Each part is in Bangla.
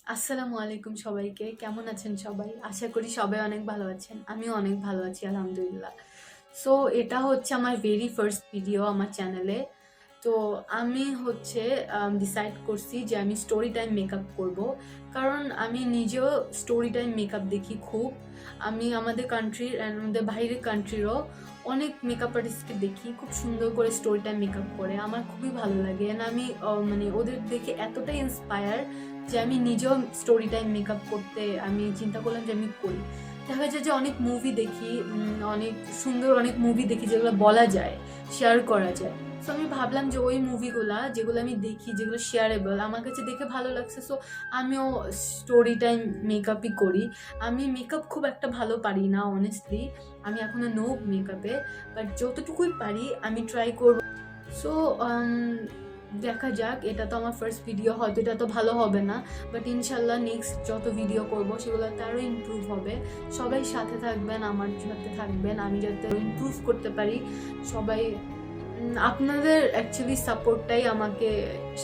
আসসালামু আলাইকুম সবাইকে। কেমন আছেন সবাই? আশা করি সবাই অনেক ভালো আছেন। আমিও অনেক ভালো আছি আলহামদুলিল্লাহ। সো এটা হচ্ছে আমার ভেরি ফার্স্ট ভিডিও আমার চ্যানেলে। তো আমি হচ্ছে ডিসাইড করছি যে আমি স্টোরি টাইম মেকআপ করব। কারণ আমি নিজেও স্টোরি টাইম মেকআপ দেখি খুব। আমি আমাদের কান্ট্রির অ্যান্ড আমাদের বাইরের কান্ট্রিরও অনেক মেকআপ আর্টিস্টকে দেখি খুব সুন্দর করে স্টোরি টাইম মেকআপ করে। আমার খুবই ভালো লাগে অ্যান্ড আমি মানে ওদের দেখে এতটাই ইন্সপায়ার যে আমি নিজেও স্টোরি টাইম মেকআপ করতে আমি চিন্তা করলাম যে আমি করি। দেখা যায় যে অনেক মুভি দেখি, অনেক সুন্দর অনেক মুভি দেখি যেগুলো বলা যায়, শেয়ার করা যায়। সো আমি ভাবলাম যে ওই মুভিগুলা যেগুলো আমি দেখি, যেগুলো শেয়ারেবল, আমার কাছে দেখে ভালো লাগছে। সো আমিও স্টোরি টাইম মেকআপই করি। আমি মেকআপ খুব একটা ভালো পারি না অনেস্টলি, আমি এখনো নো মেকআপে, বাট যতটুকুই পারি আমি ট্রাই করব। সো দেখা যাক, এটা তো আমার ফার্স্ট ভিডিও, হয়তো এটা তো ভালো হবে না, বাট ইনশাল্লাহ নেক্সট যত ভিডিও করব সেগুলোতে আরও ইমপ্রুভ হবে। সবাই সাথে থাকবেন, আমার সাথে থাকবেন, আমি যাতে ইমপ্রুভ করতে পারি। সবাই আপনাদের অ্যাকচুয়ালি সাপোর্টটাই আমাকে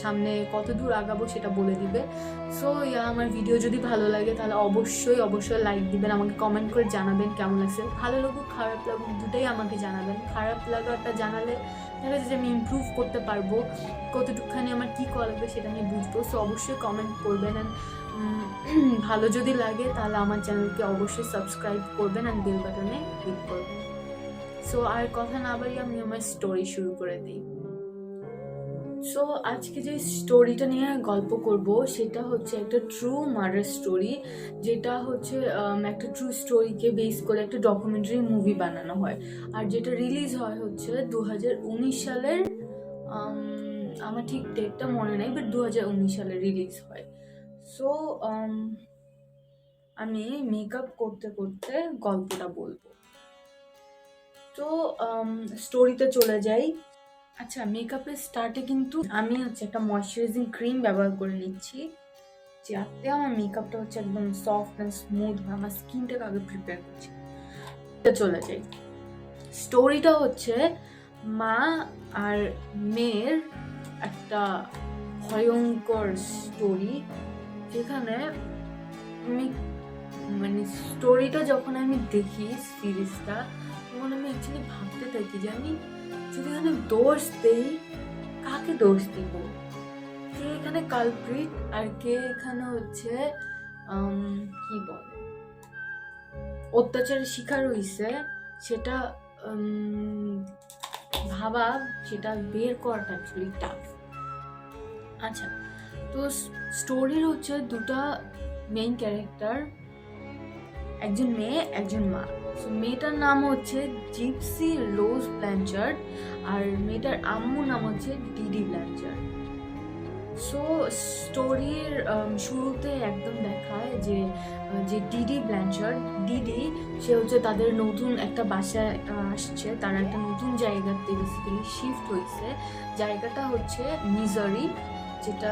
সামনে কত দূর আগাবো সেটা বলে দিবে। সো আমার ভিডিও যদি ভালো লাগে তাহলে অবশ্যই অবশ্যই লাইক দিবেন, আমাকে কমেন্ট করে জানাবেন কেমন লাগছে। ভালো লাগুক খারাপ লাগুক দুটাই আমাকে জানাবেন। খারাপ লাগাটা জানালে দেখা যাচ্ছে যে আমি ইমপ্রুভ করতে পারবো, কতটুকখানি আমার কী করা লাগবে সেটা আমি বুঝবো। সো অবশ্যই কমেন্ট করবেন অ্যান্ড ভালো যদি লাগে তাহলে আমার চ্যানেলকে অবশ্যই সাবস্ক্রাইব করবেন অ্যান্ড বেল বাটনে ক্লিক করবেন। সো আর কথা না বাড়িয়ে আমি আমার স্টোরি শুরু করে দিই। সো আজকে যে স্টোরিটা নিয়ে গল্প করব সেটা হচ্ছে একটা ট্রু মার্ডার স্টোরি, যেটা হচ্ছে একটা ট্রু স্টোরিকে বেস করে একটা ডকুমেন্টারি মুভি বানানো হয়। আর যেটা রিলিজ হয় হচ্ছে 2019 সালের, আমার ঠিক ডেটটা মনে নেই, বাট 2019 সালে রিলিজ হয়। সো আমি মেকআপ করতে করতে গল্পটা বলবো। তো স্টোরিতে চলে যাই। আচ্ছা, মেকআপের স্টার্টে কিন্তু আমি হচ্ছে একটা ময়শ্চারাইজিং ক্রিম ব্যবহার করে নিচ্ছি, যাতে আমার মেকআপটা হচ্ছে একদম সফট অ্যান্ড স্মুথ হয়। আমার স্কিনটাকে আগে প্রিপেয়ার করছি। চলে যাই। স্টোরিটা হচ্ছে মা আর মেয়ের একটা ভয়ঙ্কর স্টোরি, যেখানে আমি মানে স্টোরিটা যখন আমি দেখি সিরিজটা, তখন আমি অ্যাকচুয়ালি ভাবতে থাকি যে আমি যদি এখানে দোষ দেই, কাকে দোষ দিব? কে এখানে কালপ্রিট আর কে এখানে হচ্ছে কি বলে অত্যাচারের শিকার হইছে, সেটা ভাবা, সেটা বের করাটা অ্যাকচুয়ালি টাফ। আচ্ছা, তো স্টোরির হচ্ছে দুটা মেইন ক্যারেক্টার, একজন মেয়ে একজন মা। সো মেয়েটার নাম হচ্ছে জিপসি রোজ ব্ল্যাঞ্চার্ড আর মেয়েটার আম্মুর নাম হচ্ছে ডিডি ব্ল্যাঞ্চার্ড। সো স্টোরির শুরুতে একদম দেখায় যে যে ডিডি ব্ল্যাঞ্চার্ড, ডিডি, সে হচ্ছে তাদের নতুন একটা বাসায় আসছে, তারা একটা নতুন জায়গাতে বেসিক্যালি শিফট হয়েছে। জায়গাটা হচ্ছে মিজারি, যেটা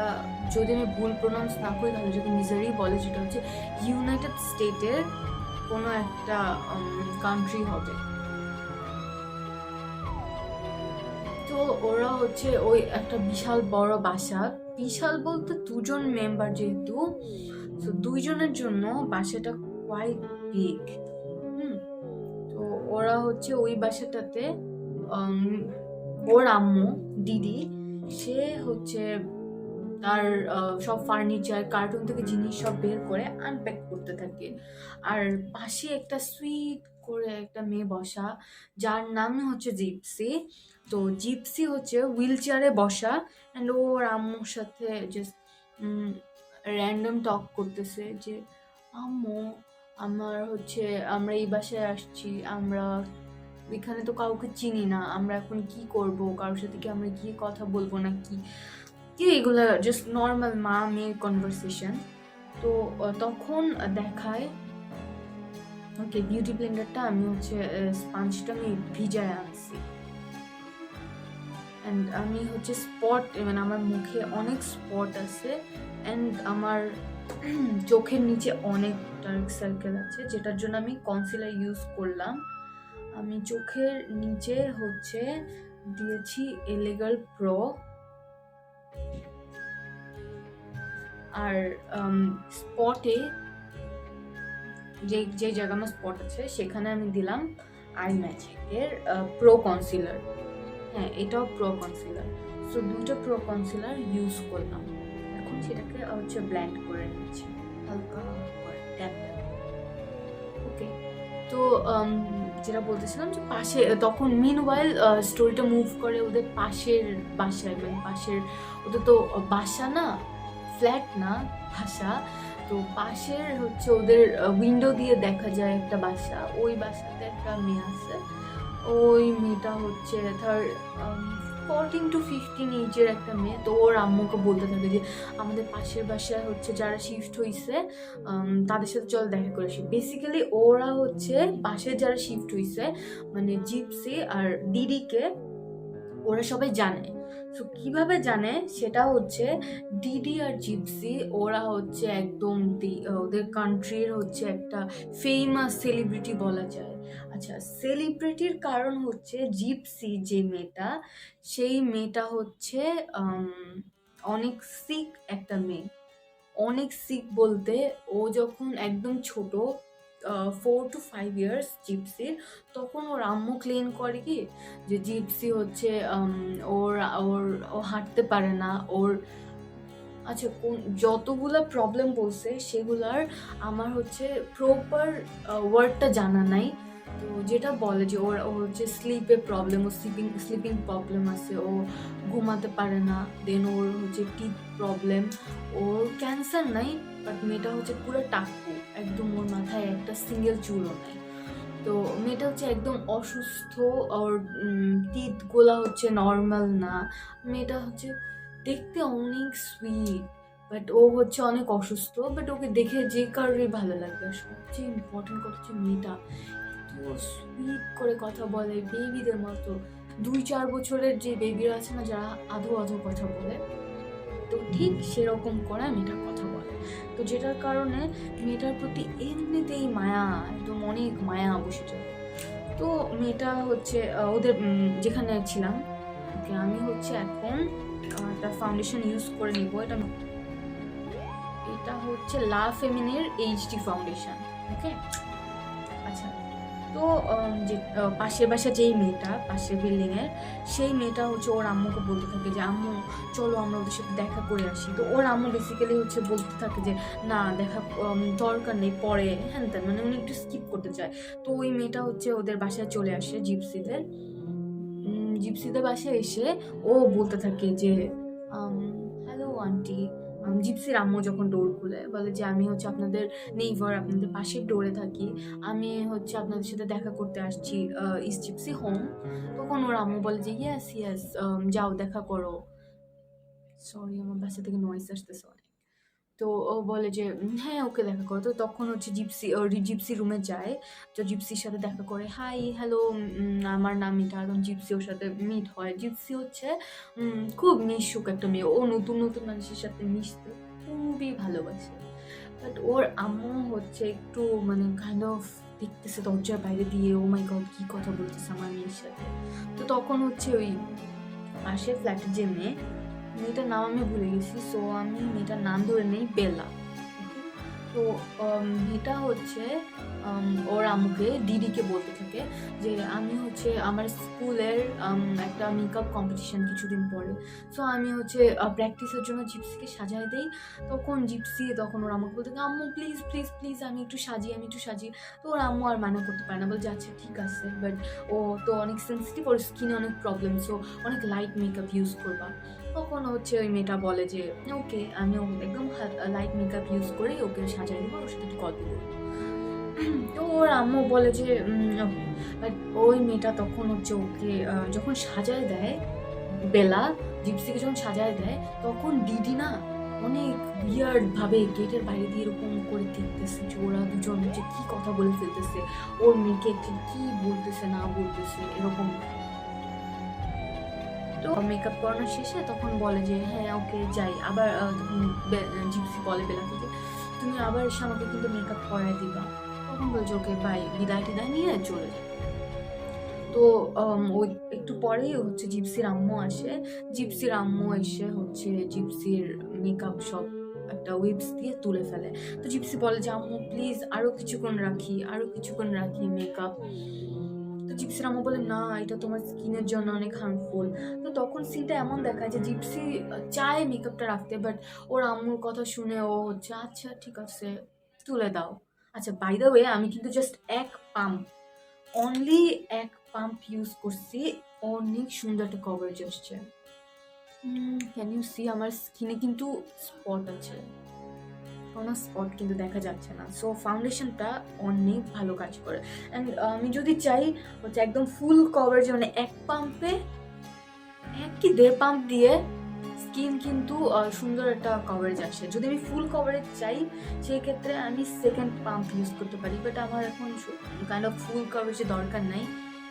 যদি আমি ভুল প্রোনাউন্স না করি তাহলে যদি মিজারি বলে, যেটা হচ্ছে ইউনাইটেড স্টেটের কোনো একটা কান্ট্রি হবে। তো ওরা হচ্ছে ওই একটা বিশাল বড় বাসা, বিশাল বলতে দুজন মেম্বার যেহেতু, তো দুইজনের জন্য বাসাটা কোয়াইট বিগ। তো ওরা হচ্ছে ওই বাসাটাতে ওর আম্মু দিদি, সে হচ্ছে তার সব ফার্নিচার কার্টুন থেকে জিনিস সব বের করে আনপ্যাক করতে থাকে। আর পাশে একটা সুইট করে একটা মেয়ে বসা, যার নাম হচ্ছে জিপসি। তো জিপসি হচ্ছে হুইল চেয়ারে বসা অ্যান্ড ওর আম্মুর সাথে জাস্ট র্যান্ডম টক করতেছে যে আম্মু, আমার হচ্ছে আমরা এই বাসায় আসছি, আমরা এখানে তো কাউকে চিনি না, আমরা এখন কি করব, কারোর সাথে কি আমরা গিয়ে কথা বলবো না কি কি এগুলো জাস্ট নর্মাল মা মেয়ের কনভারসেশন। তো তখন দেখায়, ওকে বিউটি ব্লেন্ডারটা আমি হচ্ছে স্পঞ্জটা আমি ভিজায় আনছি অ্যান্ড আমি হচ্ছে স্পট, মানে আমার মুখে অনেক স্পট আছে অ্যান্ড আমার চোখের নিচে অনেক ডার্ক সার্কেল আছে, যেটার জন্য আমি কনসিলার ইউজ করলাম। আমি চোখের নিচে হচ্ছে দিয়েছি এলিগাল প্রো, আর স্পটে যে যে জায়গায় আমার স্পট আছে সেখানে আমি দিলাম আই ম্যাজিকের প্রো কনসিলার। হ্যাঁ, এটাও প্রো কনসিলার। সো দুটো প্রো কনসিলার ইউজ করলাম। এখন সেটাকে হচ্ছে ব্লেন্ড করে নিচ্ছি হালকা করে ট্যাপ ট্যাপ। ওকে, তো যেটা বলতেছিলাম যে পাশে তখন মিনওয়াইল স্টোরিটা মুভ করে ওদের পাশের বাসায়, মানে পাশের, ওদের তো বাসা না, ফ্ল্যাট না, বাসা। তো পাশের হচ্ছে ওদের উইন্ডো দিয়ে দেখা যায় একটা বাসা, ওই বাসাতে একটা মেয়ে আছে। ওই মেয়েটা হচ্ছে তার 14 to 15 এজের একটা মেয়ে। তো ওর আম্মুকে বলতে থাকে যে আমাদের পাশের বাসায় হচ্ছে যারা শিফট হয়েছে তাদের সাথে চল দেখা করে আসি। বেসিক্যালি ওরা হচ্ছে পাশে যারা শিফট হয়েছে, মানে জিপসি আর ডিডিকে ওরা সবাই জানে। তো কিভাবে জানে সেটা হচ্ছে ডিডি আর জিপসি ওরা হচ্ছে একদম ওদের কান্ট্রির হচ্ছে একটা ফেমাস সেলিব্রিটি বলা যায়। আচ্ছা, সেলিব্রিটির কারণ হচ্ছে জিপসি যে মেয়েটা, সেই মেয়েটা হচ্ছে অনেক সিক একটা মেয়ে। অনেক সিক বলতে ও যখন একদম ছোট 4 to 5 ইয়ার্স জিপসির, তখন ওর আম্মু ক্লেম করে কি যে জিপসি হচ্ছে ওর ওর ও হাঁটতে পারে না, ওর আচ্ছা যতগুলো প্রবলেম বলছে সেগুলার আমার হচ্ছে প্রপার ওয়ার্ডটা জানা নাই। তো যেটা বলে যে ও হচ্ছে স্লিপে প্রবলেম, ও স্লিপিং প্রবলেম আছে, ও ঘুমাতে পারে না, দেন ওর হচ্ছে টিথ প্রবলেম, ওর ক্যান্সার নাই, বাট মেয়েটা হচ্ছে পুরো টাকু, একদম ওর মাথায় একটা সিঙ্গেল চুলও নাই। তো মেয়েটা হচ্ছে একদম অসুস্থ, ওর টিথগুলা হচ্ছে নর্মাল না। মেয়েটা হচ্ছে দেখতে অনেক সুইট, বাট ও হচ্ছে অনেক অসুস্থ, বাট ওকে দেখে যে কারোরই ভালো লাগবে। আর সবচেয়ে ইম্পর্টেন্ট কথা হচ্ছে মেয়েটা এত সুইট করে কথা বলে, বেবিদের মতো। 2-4 বছরের যে বেবিরা আছে না, যারা আধো আধো কথা বলে, তো ঠিক সেরকম করে মেয়েটার কথা বলে। তো যেটার কারণে মেয়েটার প্রতি এমনিতেই মায়া, একদম অনেক মায়া বসে যায়। তো মেয়েটা হচ্ছে ওদের যেখানে ছিলাম, ওকে আমি হচ্ছে এখন একটা ফাউন্ডেশন ইউজ করে নিব। এটা হচ্ছে লা ফেমিনের এইচডি ফাউন্ডেশন। ওকে, আচ্ছা, তো যে পাশের বাসা যেই মেয়েটা, পাশের বিল্ডিংয়ের সেই মেয়েটা হচ্ছে ওর আম্মুকে বলতে থাকে যে আম্মু চলো আমরা ওদের সাথে দেখা করে আসি। তো ওর আম্মু বেসিক্যালি হচ্ছে বলতে থাকে যে না দেখা দরকার নেই, পরে হ্যান ত্যান, মানে উনি একটু স্কিপ করতে চায়। তো ওই মেয়েটা হচ্ছে ওদের বাসায় চলে আসে, জিপসিদের বাসায় এসে ও বলতে থাকে যে হ্যালো আন্টি। জিপসির আম্মু যখন ডোর খুলে বলে যে আমি হচ্ছে আপনাদের নেইবার, আপনাদের পাশের ডোরে থাকি, আমি হচ্ছে আপনাদের সাথে দেখা করতে আসছি, ইস জিপসি হোম? তখন ওর আম্মু বলে যে ইয়েস ইয়েস, যাও দেখা করো। সরি, আমার বাসা থেকে নয়েজ আসতেছে অনেক। তো ও বলে যে হ্যাঁ ওকে দেখা করো। তো তখন হচ্ছে জিপসি রুমে যায়, তো জিপসির সাথে দেখা করে, হাই হ্যালো আমার নাম এটা, এবং জিপসি ওর সাথে মিট হয়। জিপসি হচ্ছে খুব মিশুক একটা মেয়ে, ও নতুন নতুন মানুষের সাথে মিশতে খুবই ভালোবাসে। বাট ওর আম্মু হচ্ছে একটু মানে কাইন্ড অফ দেখতেছে দরজার বাইরে দিয়ে, ও মাই গড কি কথা বলতেছে আমার মেয়ের সাথে। তো তখন হচ্ছে ওই পাশের ফ্ল্যাটের যে মেয়েটার নাম আমি ভুলে গেছি, সো আমি মেয়েটার নাম ধরে নেই বেলা। তো মেয়েটা হচ্ছে ওর আম্মুকে দিদিকে বলতে থাকে যে আমি হচ্ছে আমার স্কুলের একটা মেকআপ কম্পিটিশন কিছুদিন পরে, সো আমি হচ্ছে প্র্যাকটিসের জন্য জিপসিকে সাজাই দেই। তখন ওর আম্মুকে বলতে থাকে আম্মু প্লিজ প্লিজ প্লিজ আমি একটু সাজি। তো ওর আম্মু আর মানা করতে পারে না, বলছে আচ্ছা ঠিক আছে, বাট ও তো অনেক সেন্সিটিভ, ওর স্কিনে অনেক প্রবলেম, সো অনেক লাইট মেকআপ ইউজ করবা। তখন হচ্ছে ওই মেয়েটা বলে যে ওকে আমি একদম লাইট মেকআপ ইউজ করে ওকে সাজাই দেবো, ওর সাথে একটু গল্প করবো। তো ওর আম্মু বলে যে বাট ওই মেয়েটা তখন হচ্ছে ওকে যখন সাজায় দেয়, বেলা জিপসিকে যখন সাজায় দেয়, তখন দিদি না অনেক উইয়ার্ড ভাবে গেটের বাইরে দিয়ে এরকম করে দেখতেছে যে ওরা দুজন যে কি কথা বলে ফেলতেছে, ওর মেয়েকে কি বলতেছে না বলতেছে এরকম। তো মেকআপ করানো শেষে তখন বলে যে হ্যাঁ ওকে যাই। আবার তখন জিপসি বলে বেলাকে যে তুমি আবার এসে আমাকে কিন্তু মেকআপ করাই দিবা। তখন বলছে ওকে বাই, বিদায় টিদায় নিয়ে চলে যায়। তো ওই একটু পরেই হচ্ছে জিপসির আম্মু আসে। জিপসির আম্মু এসে হচ্ছে জিপসির মেকআপ সব একটা উইপস দিয়ে তুলে ফেলে। তো জিপসি বলে যে আম্মু প্লিজ আরো কিছুক্ষণ রাখি মেকআপ। তো জিপসির আম্মু বলে না, এটা তোমার স্কিনের জন্য অনেক হার্মফুল। তো তখন সিনটা এমন দেখায় যে জিপসি চায় মেকআপটা রাখতে, বাট ওর আম্মুর কথা শুনে ও হচ্ছে আচ্ছা ঠিক আছে তুলে দাও। আচ্ছা বাই দ্য ওয়ে, আমি কিন্তু জাস্ট অনলি এক পাম্প ইউজ করছি, অনেক সুন্দর একটা কভারেজ আসছে। ক্যান ইউ সি আমার স্কিনে কিন্তু স্পট আছে, কোনো স্পট কিন্তু দেখা যাচ্ছে না। সো ফাউন্ডেশনটা অনেক ভালো কাজ করে। অ্যান্ড আমি যদি চাই হচ্ছে একদম ফুল কভারেজ, মানে এক কি 1.5 পাম্প দিয়ে স্কিন কিন্তু সুন্দর একটা কভারেজ আসে। যদি আমি ফুল কভারেজ চাই সেই ক্ষেত্রে আমি সেকেন্ড পাম্প ইউজ করতে পারি, বাট আমার এখন কাইন্ড অফ ফুল কভারেজের দরকার নাই,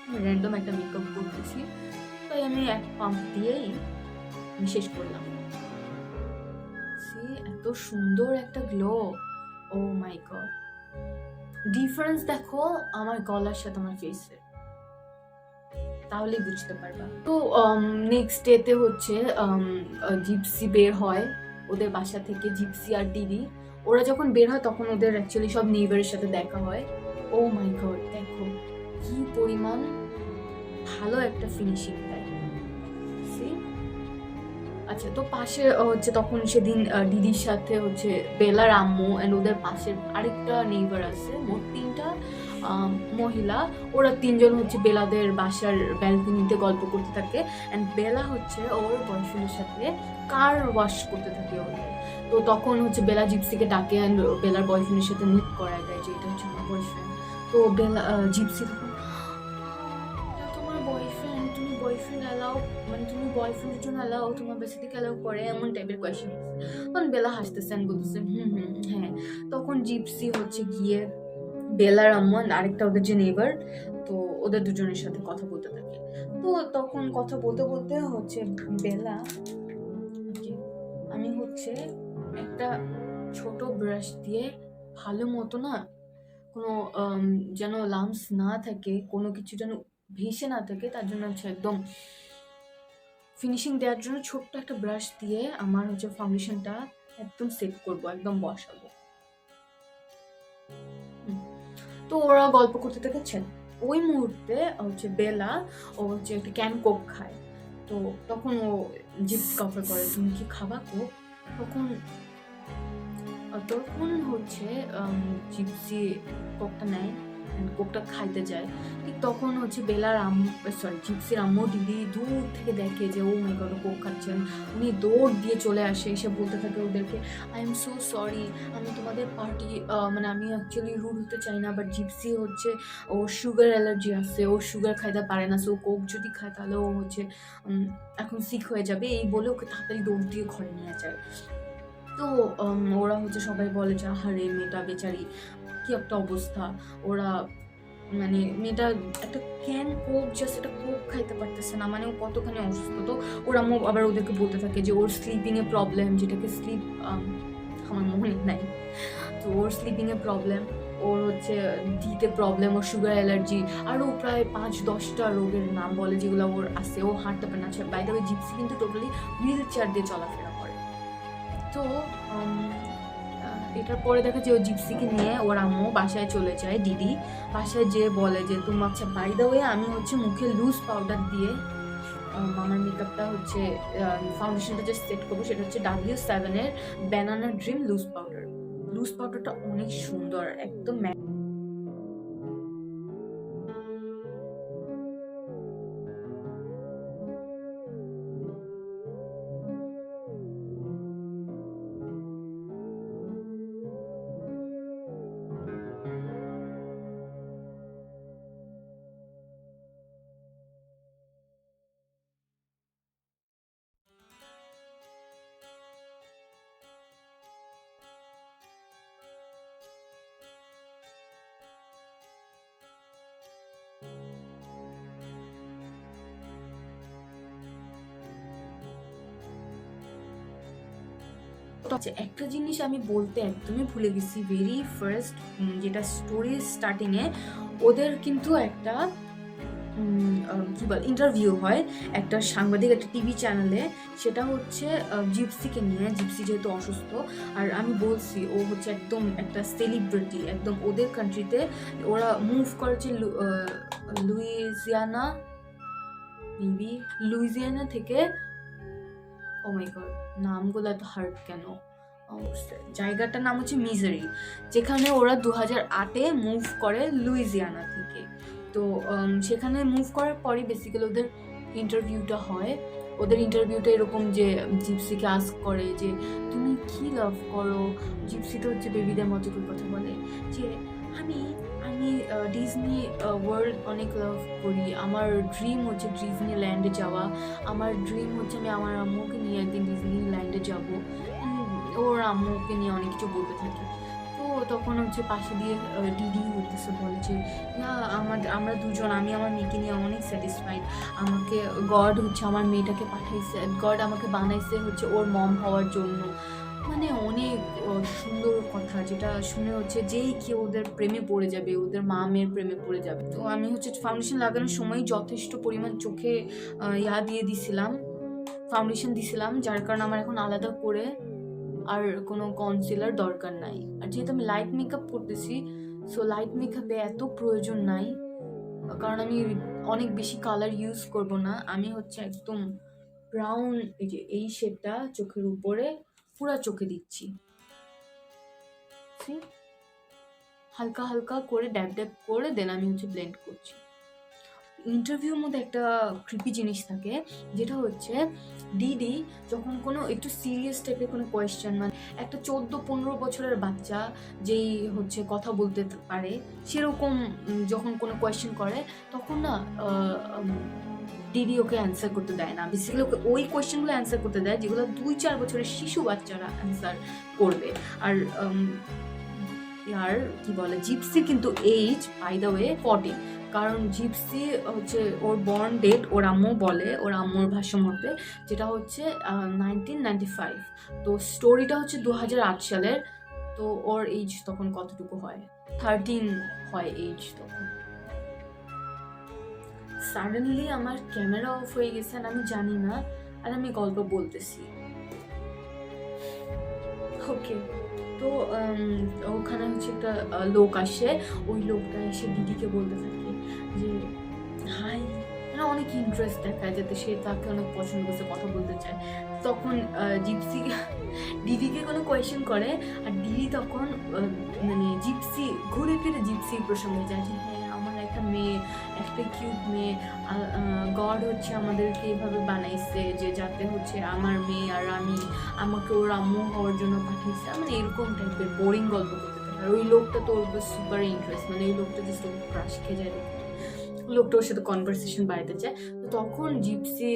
আমি র্যান্ডম একটা মেকআপ করতেছি, তাই আমি এক পাম্প দিয়েই আমি শেষ করলাম। এত সুন্দর একটা গ্লো, ও মাই গড। ডিফারেন্স দেখো আমার গলার সাথে আমার ফেসে, তাহলেই বুঝতে পারবা। তো নেক্সট ডেতে হচ্ছে জিপসি বের হয় ওদের বাসা থেকে, জিপসি আর দিদি ওরা যখন বের হয় তখন ওদের অ্যাকচুয়ালি সব নেইবারের সাথে দেখা হয়। ও মাই গড, দেখো কি পরিমাণ ভালো একটা ফিনিশিং দেয়। আচ্ছা, তো পাশে হচ্ছে তখন সেদিন দিদির সাথে হচ্ছে বেলার আম্মু অ্যান্ড ওদের পাশের আরেকটা নেইবার আছে, মোট 3টা মহিলা, ওরা 3জন হচ্ছে বেলাদের বাসার ব্যালকনিতে গল্প করতে থাকে। অ্যান্ড বেলা হচ্ছে ওর বয়ফ্রেন্ডের সাথে কার ওয়াশ করতে থাকে ওদের। তো তখন হচ্ছে বেলা জিপসিকে ডাকে অ্যান্ড বেলার বয়ফ্রেন্ডের সাথে মিট করায় দেয় যে এটা হচ্ছে আমার বয়ফ্রেন্ড। তো বেলা জিপসি তখন তোমার বয়ফ্রেন্ড, তুমি বয়ফ্রেন্ড অ্যালাউ, মানে তুমি বয়ফ্রেন্ডের জন্য অ্যালাউ, তোমার বেশি থেকে অ্যালাউ করে, এমন টাইপের কোয়েশ্চেন। তখন বেলা হাসতেছেন, বলতেছেন হ্যাঁ। তখন জিপসি হচ্ছে গিয়ে বেলার আম্মু আরেকটা ওদের যে নেইবার, তো ওদের দুজনের সাথে কথা বলতে থাকে। তো তখন কথা বলতে বলতে হচ্ছে বেলা, আমি হচ্ছে একটা ছোট ব্রাশ দিয়ে ভালো মতো না, কোনো যেন লাম্পস না থাকে, কোনো কিছু যেন ভেসে না থাকে, তার জন্য হচ্ছে একদম ফিনিশিং দেওয়ার জন্য ছোট্ট একটা ব্রাশ দিয়ে আমার হচ্ছে ফাউন্ডেশনটা একদম সেট করব, একদম বসাবো। তো ওরা গল্প করতে থেকেছেন, ওই মুহূর্তে হচ্ছে বেলা ও হচ্ছে একটা ক্যান কোক খায়। তো তখন ও জিপসি অফার করে তুমি কি খাবা কোক। তখন হচ্ছে জিপসি কোকটা নেয়, কোকটা খাইতে যায়। ঠিক তখন হচ্ছে বেলার জিপসির আম্মু দিদি দূর থেকে দেখে যে ও মাই গড কোক খাচ্ছেন। উনি দৌড় দিয়ে চলে আসে, এসে বলতে থাকে ওদেরকে আই এম সো সরি, আমি তোমাদের পার্টি, মানে আমি অ্যাকচুয়ালি রুড হতে চাই না, বাট জিপসি হচ্ছে ওর সুগার অ্যালার্জি আছে, ও সুগার খাইতে পারে না, সো কোক যদি খায় তাহলে ও হচ্ছে এখন সিক হয়ে যাবে। এই বলে ওকে তাড়াতাড়ি দৌড় দিয়ে ঘরে নিয়ে যায়। তো ওরা হচ্ছে সবাই বলে যে আহারে মেয়েটা বেচারি, কি একটা অবস্থা। ওরা মানে মেয়েটা একটা ক্যান কোক, জাস্ট একটা কোক খাইতে পারতেছে না, মানে ও কতখানি অসুস্থ। তো ওরা আবার ওদেরকে বলতে থাকে যে ওর স্লিপিংয়ে প্রবলেম, যেটাকে স্লিপ আমার মনে নাই, তো ওর স্লিপিংয়ে প্রবলেম, ওর হচ্ছে দিতে প্রবলেম, ওর সুগার অ্যালার্জি, আরও প্রায় 5-10টা রোগের নাম বলে যেগুলো ওর আছে, ও হাঁটতে পারে না। বাই দ্য ওয়ে জিপসি কিন্তু টোটালি হুইল চেয়ার দিয়ে চলাফেরা করে। তো এটার পরে দেখা যায় ও জিপসিকে নিয়ে ওর আম্মু বাসায় চলে যায়। দিদি বাসায় যেয়ে বলে যে তুমি আচ্ছা বাই দ্য ওয়ে আমি হচ্ছে মুখে লুজ পাউডার দিয়ে আমার মেকআপটা হচ্ছে ফাউন্ডেশনটা যে সেট করবো, সেটা হচ্ছে W7 এর ব্যানানা ড্রিম লুজ পাউডারটা অনেক সুন্দর, একদম একটা জিনিস আমি বলতে একদমই ভুলে গেছি, ভেরি ফার্স্ট যেটা স্টোরি স্টার্টিংয়ে ওদের কিন্তু একটা কি বল ইন্টারভিউ হয় একটা সাংবাদিক একটা টিভি চ্যানেলে, সেটা হচ্ছে জিপসিকে নিয়ে। জিপসি যেহেতু অসুস্থ, আর আমি বলছি ও হচ্ছে একদম একটা সেলিব্রিটি, একদম ওদের কান্ট্রিতে ওরা মুভ করেছে লুইজিয়ানা থেকে। ও মাই গড, নামগুলো এত হার্ড কেন? জায়গাটার নাম হচ্ছে মিজারি, যেখানে ওরা 2008-এ মুভ করে লুইজিয়ানা থেকে। তো সেখানে মুভ করার পরই বেসিক্যালি ওদের ইন্টারভিউটা হয়। ওদের ইন্টারভিউটা এরকম যে জিপসিকে আস্ক করে যে তুমি কি লাভ করো। জিপসি তো হচ্ছে বেবিদের মতো করে কথা বলে যে আমি আমি ডিজনি ওয়ার্ল্ড অনেক লাভ করি, আমার ড্রিম হচ্ছে ডিজনি ল্যান্ডে যাওয়া, আমার ড্রিম হচ্ছে আমি আমার আম্মুকে নিয়ে একদিন ডিজনি ল্যান্ডে যাবো। ওর আম্মুকে নিয়ে অনেক কিছু বলতে থাকি। তো তখন হচ্ছে পাশে দিয়ে দিদি হইতেছে, বলছে না আমরা দুজন, আমি আমার মেয়েকে নিয়ে অনেক স্যাটিসফাইড, আমাকে গড হচ্ছে আমার মেয়েটাকে পাঠাইছে, গড আমাকে বানাইছে হচ্ছে ওর মম হওয়ার জন্য। মানে অনেক সুন্দর কথা, যেটা শুনে হচ্ছে যেই কেউ ওদের প্রেমে পড়ে যাবে, ওদের মা মেয়ের প্রেমে পড়ে যাবে। তো আমি হচ্ছে ফাউন্ডেশন লাগানোর সময় যথেষ্ট পরিমাণ চোখে ফাউন্ডেশন দিছিলাম, যার কারণে আমার এখন আলাদা করে আর কোনো কনসিলার দরকার নাই। আর যেহেতু আমি লাইট মেকআপ করতেছি, সো লাইট মেকআপে এত প্রয়োজন নাই, কারণ আমি অনেক বেশি কালার ইউজ করব না। আমি হচ্ছে একদম ব্রাউন, এই যে এই শেডটা চোখের উপরে পুরা চোখে দিচ্ছি, হালকা হালকা করে ড্যাব ড্যাব করে, দেন আমি হচ্ছে ব্লেন্ড করছি। ইন্টারভিউর মধ্যে একটা ক্রিপি জিনিস থাকে, যেটা হচ্ছে ডিডি যখন কোনো একটু সিরিয়াস টাইপের কোনো কোয়েশ্চেন, মানে একটা 14-15 বছরের বাচ্চা যেই হচ্ছে কথা বলতে পারে সেরকম যখন কোনো কোয়েশ্চেন করে, তখন না ডিডি ওকে অ্যান্সার করতে দেয় না। বেসিক্যালি ওকে ওই কোয়েশ্চেনগুলো অ্যান্সার করতে দেয় যেগুলো 2-4 বছরের শিশু বাচ্চারা অ্যান্সার করবে। আর কি বলে, জিপসি কিন্তু এইজ বাই দ্য ওয়ে 14, কারণ জিপসি হচ্ছে ওর বর্ন ডেট ওর আম্মু বলে, ওর আম্মুর ভাষ্য মতে, যেটা হচ্ছে 1995। তো স্টোরিটা হচ্ছে 2008 সালের। তো ওর এইজ তখন কতটুকু হয়? 13 হয় এইজ তখন। সাডেনলি আমার ক্যামেরা অফ হয়ে গেছে, আর আমি জানি না, আর আমি গল্প বলতেছি। ওকে, তো ওখানে হচ্ছে একটা লোক আসে, ওই লোকটা এসে দিদিকে বলতে থাকে যে হাই, মানে অনেক ইন্টারেস্ট দেখায় যাতে সে তাকে অনেক পছন্দ করছে, কথা বলতে চায়। তখন জিপসি দিদিকে কোনো কোয়েশ্চেন করে, আর দিদি তখন মানে জিপসি ঘুরে ফিরে জিপসির প্রসঙ্গে যায় যে হ্যাঁ আমার একটা মেয়ে, একটা কিউট মেয়ে, গড হচ্ছে আমাদেরকে এভাবে বানাইছে যে যাতে হচ্ছে আমার মেয়ে আর আমাকে ওর আম্মু হওয়ার জন্য পাঠিয়েছে, মানে এরকম টাইপের বোরিং গল্প করতে থাকে। আর ওই লোকটা তো ওর সুপার ইন্টারেস্ট, মানে ওই লোকটা জাস্ট ওকে ক্রাশ খেয়ে যায়, লোকটা ওর সাথে কনভারসেশন বাড়াতে চায়। তো তখন জিপসি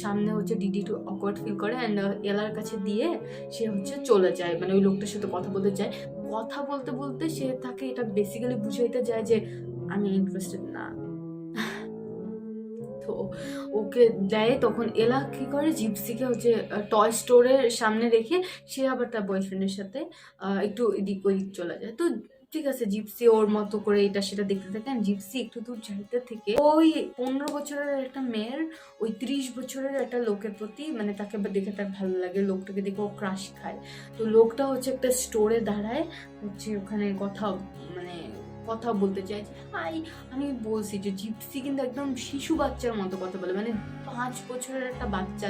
সামনে হচ্ছে ডিডি একটু অকওয়ার্ড ফিল করে, অ্যান্ড এলার কাছে দিয়ে সে হচ্ছে চলে যায়, মানে ওই লোকটার সাথে কথা বলতে চায়। কথা বলতে বলতে সে তাকে এটা বেসিক্যালি বুঝাইতে যায় যে আমি ইন্টারেস্টেড না। তো ওকে দেয়, তখন এলা কি করে জিপসিকে হচ্ছে টয় স্টোরের সামনে রেখে সে আবার তার বয়ফ্রেন্ডের সাথে একটু এদিক ওদিক চলে যায়। তো ঠিক আছে, জিপসি ওর মতো করে এটা সেটা দেখতে থাকে। জিপসি একটু দূর যাইতে থেকে ওই 15 বছরের একটা মেয়ের ওই 30 বছরের একটা লোকের প্রতি, মানে তাকে দেখে তার ভালো লাগে, লোকটাকে দেখে ও ক্রাশ খায়। তো লোকটা হচ্ছে একটা স্টোরে দাঁড়ায়, হচ্ছে ওখানে কথা বলতে চাই যে হাই। আমি বলছি যে জিপসি কিন্তু একদম শিশু বাচ্চার মতো কথা বলে, মানে 5 বছরের একটা বাচ্চা,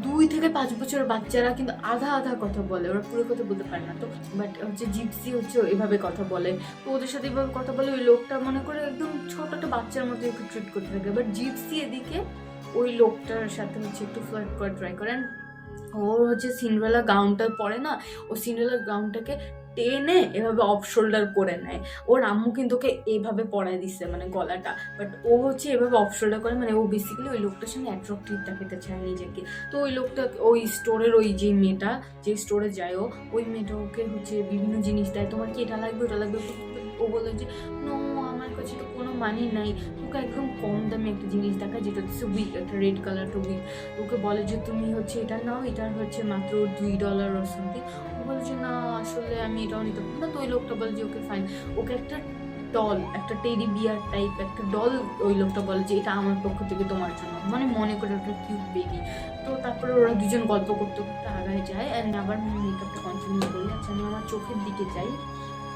2 থেকে 5 বছরের বাচ্চারা কিন্তু আধা আধা কথা বলে, ওরা পুরো কথা বলতে পারে না। তো বাট হচ্ছে জিপসি হচ্ছে এভাবে কথা বলে, তো ওদের সাথে এভাবে কথা বলে ওই লোকটা মনে করে একদম ছোট একটা বাচ্চার মতো একটু ট্রিট করতে থাকে। বাট জিপসি এদিকে ওই লোকটার সাথে হচ্ছে একটু ফ্লার্ট করা ট্রাই করেন। ওর হচ্ছে সিন্ড্রেলা গাউনটা পরে না, ও সিন্ড্রেলা গাউনটাকে টেনে এভাবে অফ শোল্ডার করে নেয়। ওর আম্মু কিন্তু ওকে এইভাবে পরায় দিচ্ছে, মানে গলাটা, বাট ও হচ্ছে এভাবে অফ শোল্ডার করে, মানে ও বেসিক্যালি ওই লোকটার সঙ্গে অ্যাট্রাক্টিভ দেখাতে চায় নিজেকে। তো ওই লোকটা ওই স্টোরের ওই যে মেয়েটা যে স্টোরে যায়, ওই মেয়েটা ওকে হচ্ছে বিভিন্ন জিনিস দেয়, তোমার কি এটা লাগবে ওটা লাগবে। ও বলে যে নো, আমার কাছে তো কোনো মানি নাই। ওকে একদম কম দামে একটা জিনিস দেখায়, যেটা হচ্ছে উইক, একটা রেড কালারটা উইক। ওকে বলে যে তুমি হচ্ছে এটা নাও, এটার হচ্ছে মাত্র $2 or something। ও বলে যে না আসলে আমি এটাও নিতে পারবো না। তো ওই লোকটা বলে যে ওকে ফাইন, ওকে একটা ডল, একটা টেডি বিয়ার টাইপ একটা ডল। ওই লোকটা বলে যে এটা আমার পক্ষ থেকে তোমার জন্য, মানে মনে করে একটা কিউট বেবি। তো তারপরে ওরা দুজন গল্প করতে করতে আগায় যায় অ্যান্ড আবার মেকআপটা কন্টিনিউ করি। আচ্ছা আমি আমার চোখের দিকে যাই।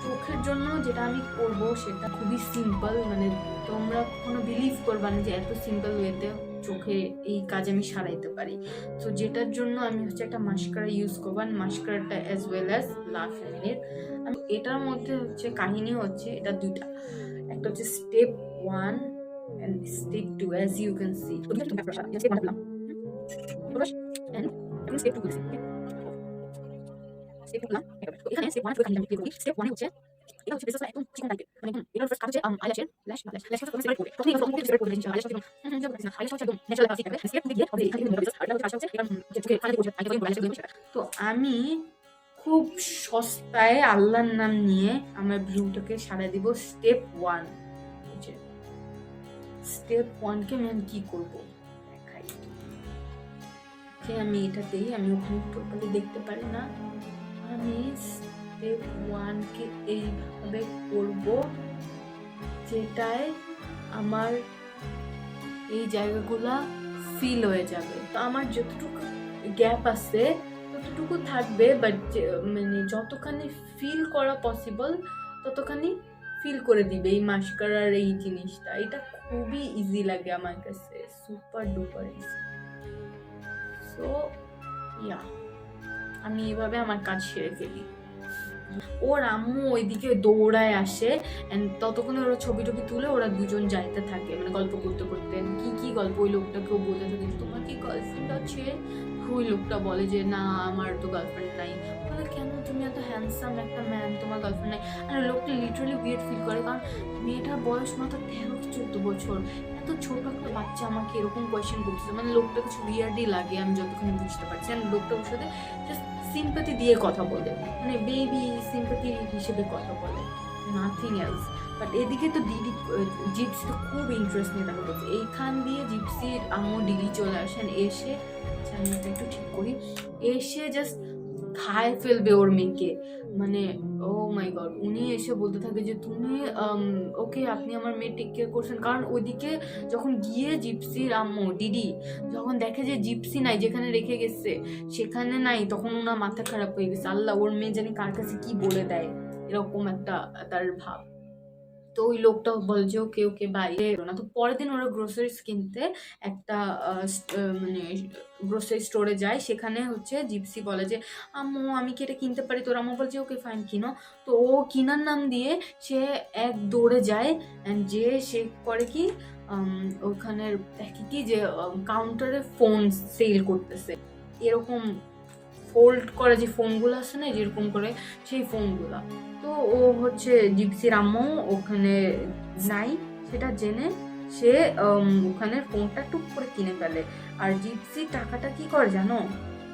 চোখের জন্য যেটা আমি করব সেটা খুবই সিম্পল, মানে তোমরা কখনো বিলিভ করবা না যে এত সিম্পল ওয়েতে চোখে এই কাজ আমি সারাইতে পারি। তো যেটার জন্য আমি হচ্ছে একটা মাস্কারা ইউজ করবো, মাস্কারাটা অ্যাজ ওয়েল অ্যাজ লা ফ্যামিলির। আমি এটার মধ্যে হচ্ছে কাহিনী হচ্ছে এটা দুইটা, একটা হচ্ছে step 1 and step 2 as you can see. So step 1 করলাম and step 2 করছি। স্টেপ করলাম। তো এখানে স্টেপ 1 এর ক্লিক করি। স্টেপ 1 এ হচ্ছে এটা হচ্ছে বেসিক্যালি একদম চিকন টাইপের, মানে এটা ফার্স্ট কাজ হচ্ছে আইল্যাশের ল্যাশ হচ্ছে সেপারেট করবে। তখন এগুলো সেপারেট করে দিচ্ছি। আইল্যাশ হচ্ছে আইল্যাশ হচ্ছে একদম ন্যাচারাল কাজ থাকবে। স্টেপ গিয়ে হবে এখানে কিন্তু আর এটা হচ্ছে এটা চোখে ফাইনালি করছে আইল্যাশ দিয়ে সেটা। তো আমি খুব সস্তায় আল্লাহর নাম নিয়ে আমার ব্লুটাকে সারা দিব। স্টেপ 1 স্টেপ 1 কে আমি কি করব দেখাই। আমি এটাতেই আমি ওখানে টোটালি দেখতে পারি না। আমি স্টেপ 1 কে এইভাবে করব যেটায় আমার এই জায়গাগুলা ফিল হয়ে যাবে। তো আমার যতটুকু গ্যাপ আছে ততটুকু থাকবে, বাট মানে যতখানি ফিল করা পসিবল ততখানি ফিল করে দিবে এই মাস্কারার এই জিনিসটা। এটা খুবই ইজি লাগে আমার কাছে, super duper easy. So yeah আমি এভাবে আমার কাজ সেরে ফেলি। ওর আম্মু ওইদিকে দৌড়ায় আসে এন্ড ততক্ষণে ওরা ছবি টবি তুলে ওরা দুজন যাইতে থাকে, মানে গল্প করতে করতে। কি গল্প ওই লোকটাকেও বলতে থাকে তোমার কি গার্লফ্রেন্ড আছে? ওই লোকটা বলে যে না আমার তো গার্লফ্রেন্ড নাই। বলে কেন, তুমি এত হ্যান্ডসাম একটা ম্যান, তোমার গার্লফ্রেন্ড নাই? আর লোকটা লিটারালি উইয়ার্ড ফিল করে, কারণ মেয়েটার বয়স মাত্র 13-14 বছর। এত ছোট একটা বাচ্চা আমাকে এরকম কোয়েশ্চেন করছে, মানে লোকটা কিছু উইয়ার্ডই লাগে আমি যতক্ষণ বুঝতে পারছি। আর লোকটা ওর সাথে জাস্ট সিম্পাথি দিয়ে কথা বলে, মানে বেবি সিম্পাথি হিসেবে কথা বলে, নাথিং এলস। বাট এদিকে তো ডিডি জিপসি তো খুব ইন্টারেস্ট নিয়ে দেখা করছে। এইখান দিয়ে জিপসির আম্মু ডিডি চলে আসেন, এসে আমি একটু ঠিক করি, এসে জাস্ট খায় ফেলবে ওর মেয়েকে। মানে ও মাই গড, উনি এসে বলতে থাকে যে তুমি ওকে আপনি আমার মেয়ে টেক কেয়ার করছেন। কারণ ওইদিকে যখন গিয়ে জিপসির আম্মু ডিডি যখন দেখে যে জিপসি নাই, যেখানে রেখে গেছে সেখানে নাই, তখন ওনার মাথা খারাপ হয়ে গেছে। আল্লাহ, ওর মেয়ে জানি কার কাছে কি বলে দেয়, এরকম একটা তার ভাব। তো ওই লোকটা বলে যে ওকে ওকে বাইরে না। তো পরের দিন ওরা গ্রোসারিজ কিনতে একটা মানে গ্রোসারি স্টোরে যায়। সেখানে হচ্ছে জিপসি বলে যে আম্মু আমি কি এটা কিনতে পারি? তোর আম্মু বলে যে ওকে ফাইন কিনো। তো ও কিনার নাম দিয়ে সে এক দৌড়ে যায় অ্যান্ড যে সে করে কি ওখানের দেখে কি যে কাউন্টারে ফোন সেল করতেছে, এরকম ফোল্ড করা যে ফোনগুলো আছে না যেরকম করে, সেই ফোনগুলা। তো ও হচ্ছে জিপসির আম্মু ওখানে নাই সেটা জেনে সে ওখানে ফোনটা টুক করে কিনে ফেলে। আর জিপসি টাকাটা কি করে জানো?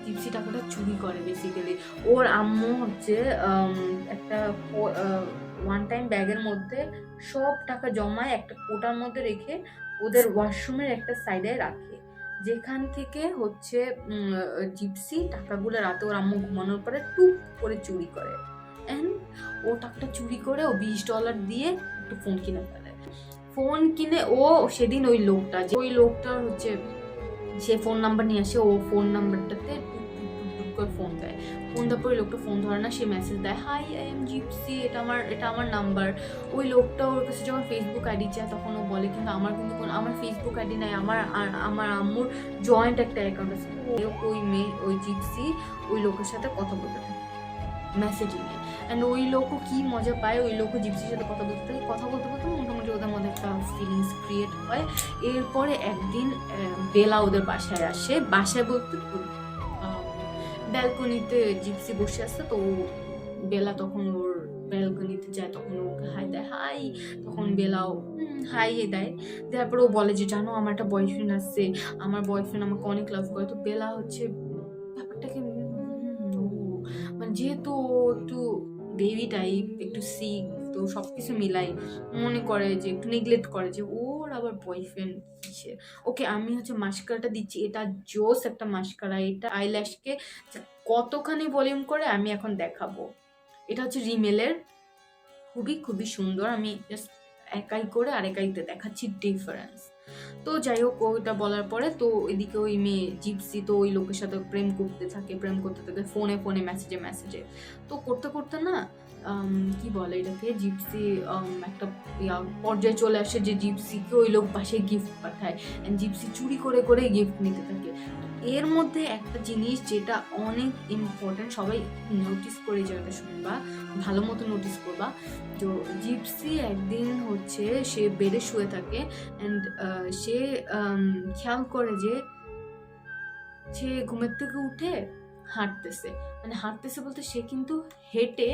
জিপসি টাকাটা চুরি করে বেসিক্যালি। ওর আম্মু হচ্ছে একটা ওয়ান টাইম ব্যাগের মধ্যে সব টাকা জমায় একটা কোটার মধ্যে রেখে ওদের ওয়াশরুমের একটা সাইডে রাখে, যেখান থেকে হচ্ছে জিপসি টাকাগুলো রাতে ওর আম্মু ঘুমানোর পরে টুক করে চুরি করে। অ্যান্ড ও টাকাটা চুরি করে ও $20 দিয়ে একটু ফোন কিনে ফেলে। ফোন কিনে ও সেদিন ওই লোকটার হচ্ছে সে ফোন নাম্বার নিয়ে আসে, ও ফোন নাম্বারটাতে টুক করে ফোন দেয়। ফোন দেওয়ার পরে লোকটা ফোন ধরে না, সে মেসেজ দেয় হাই আই এম জিপসি, এটা আমার নাম্বার। ওই লোকটা ওর কাছে যখন ফেসবুক আইডি চায় তখন ও বলে কিন্তু আমার ফেসবুক আইডি নাই, আমার আম্মুর জয়েন্ট একটা অ্যাকাউন্ট আছে। ওই জিপসি ওই লোকের সাথে কথা বলতে থাকে মেসেজিংয়ে। অ্যান্ড ওই লোকও কি মজা পায়, ওই লোকও জিপসির সাথে কথা বলতে থাকে। কথা বলতে বলতে মোটামুটি ওদের মধ্যে একটা ফিলিংস ক্রিয়েট হয়। এরপরে একদিন বেলা ওদের বাসায় আসে। বাসায় বলতে ব্যালকনিতে জিপসি বসে আছে। তো বেলা তখন ওর ব্যালকনিতে যায়, তখন ওকে হাই দেয়, হাই। তখন বেলাও হাই দেয়। দেওয়ার পর ও বলে যে জানো আমার একটা বয়ফ্রেন্ড আসছে, আমার বয়ফ্রেন্ড আমাকে অনেক লাভ করে। তো বেলা হচ্ছে ব্যাপারটাকে মানে যেহেতু একটু বেবি টাইপ, একটু সিক, তো সবকিছু মিলাই মনে করে যে একটু নেগলেক্ট করে যে ওর আবার বয়ফ্রেন্ড কিসে। ওকে আমি হচ্ছে মাস্কারাটা দিচ্ছি, এটা জোস একটা মাস্কারা। এটা আইল্যাশকে কতখানি ভলিউম করে আমি এখন দেখাবো। এটা হচ্ছে রিমেলের খুবই খুবই সুন্দর। আমি জাস্ট একাই করে আর একাইতে দেখাচ্ছি ডিফারেন্স। তো যাই হোক, ওইটা বলার পরে তো এদিকে ওই মেয়ে জিপসি তো ওই লোকের সাথে প্রেম করতে থাকে, ফোনে ফোনে মেসেজে মেসেজে। তো করতে করতে না কি বলে এটাকে, জিপসি একটা পর্যায়ে চলে আসে যে জিপসিকে ওই লোক বাসায় গিফট পাঠায়, জিপসি চুরি করে করে গিফট নিতে থাকে। এর মধ্যে একটা জিনিস যেটা অনেক ইম্পর্টেন্ট, সবাই নোটিস করে এই জায়গাটা শুনবা, ভালো মতো নোটিস করবা। তো জিপসি একদিন হচ্ছে সে বেডে শুয়ে থাকে অ্যান্ড সে খেয়াল করে যে সে ঘুমের থেকে উঠে হাঁটতেছে, মানে হাঁটতেছে বলতে সে কিন্তু হেঁটে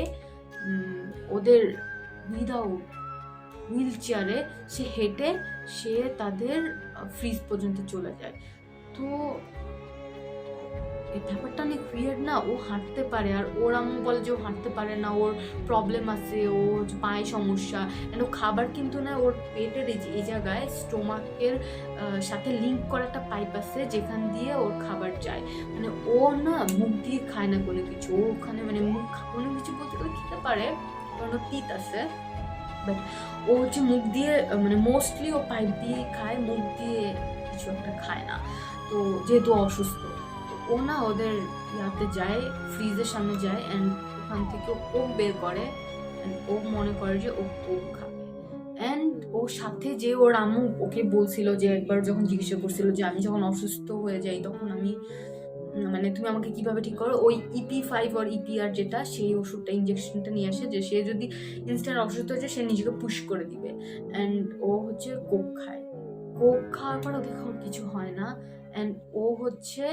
ওদের উইদাউট হুইল চেয়ারে সে হেঁটে সে তাদের ফ্রিজ পর্যন্ত চলে যায়। তো এই ব্যাপারটা অনেক উইয়ার্ড না, ও হাঁটতে পারে আর ওর আম্মু বলে যে ও হাঁটতে পারে না, ওর প্রবলেম আছে, ও পায়ে সমস্যা, ও খাবার কিন্তু না, ওর পেটের এই জায়গায় স্টোমাকের সাথে লিঙ্ক করা একটা পাইপ আছে যেখান দিয়ে ওর খাবার যায়, মানে ও না মুখ দিয়ে খায় না কোনো কিছু, ও ওখানে মানে মুখ কোনো কিছু বলতে গেলে খেতে পারে কারণ ওর তিত আছে, বাট ও হচ্ছে মুখ দিয়ে মানে মোস্টলি ও পাইপ দিয়ে খায়, মুখ দিয়ে কিছু একটা খায় না। তো যেহেতু অসুস্থ, ও না ওদের ইয়াতে যায়, ফ্রিজের সামনে যায় অ্যান্ড ওখান থেকে ও কোক বের করে অ্যান্ড ও মনে করে যে ও কোক খাবে। অ্যান্ড ওর সাথে যে ওর আম্মু ওকে বলছিল যে একবার যখন জিজ্ঞাসা করছিল যে আমি যখন অসুস্থ হয়ে যাই তখন আমি মানে তুমি আমাকে কিভাবে ঠিক করো, ওই EP5 আর EPR যেটা সেই ওষুধটা ইঞ্জেকশনটা নিয়ে আসে যে সে যদি ইনস্ট্যান্ট অসুস্থ হয়ে যায় সে নিজেকে পুশ করে দিবে। অ্যান্ড ও হচ্ছে কোক খায়, কোক খাওয়ার পর দেখো কিছু হয় না, অ্যান্ড ও হচ্ছে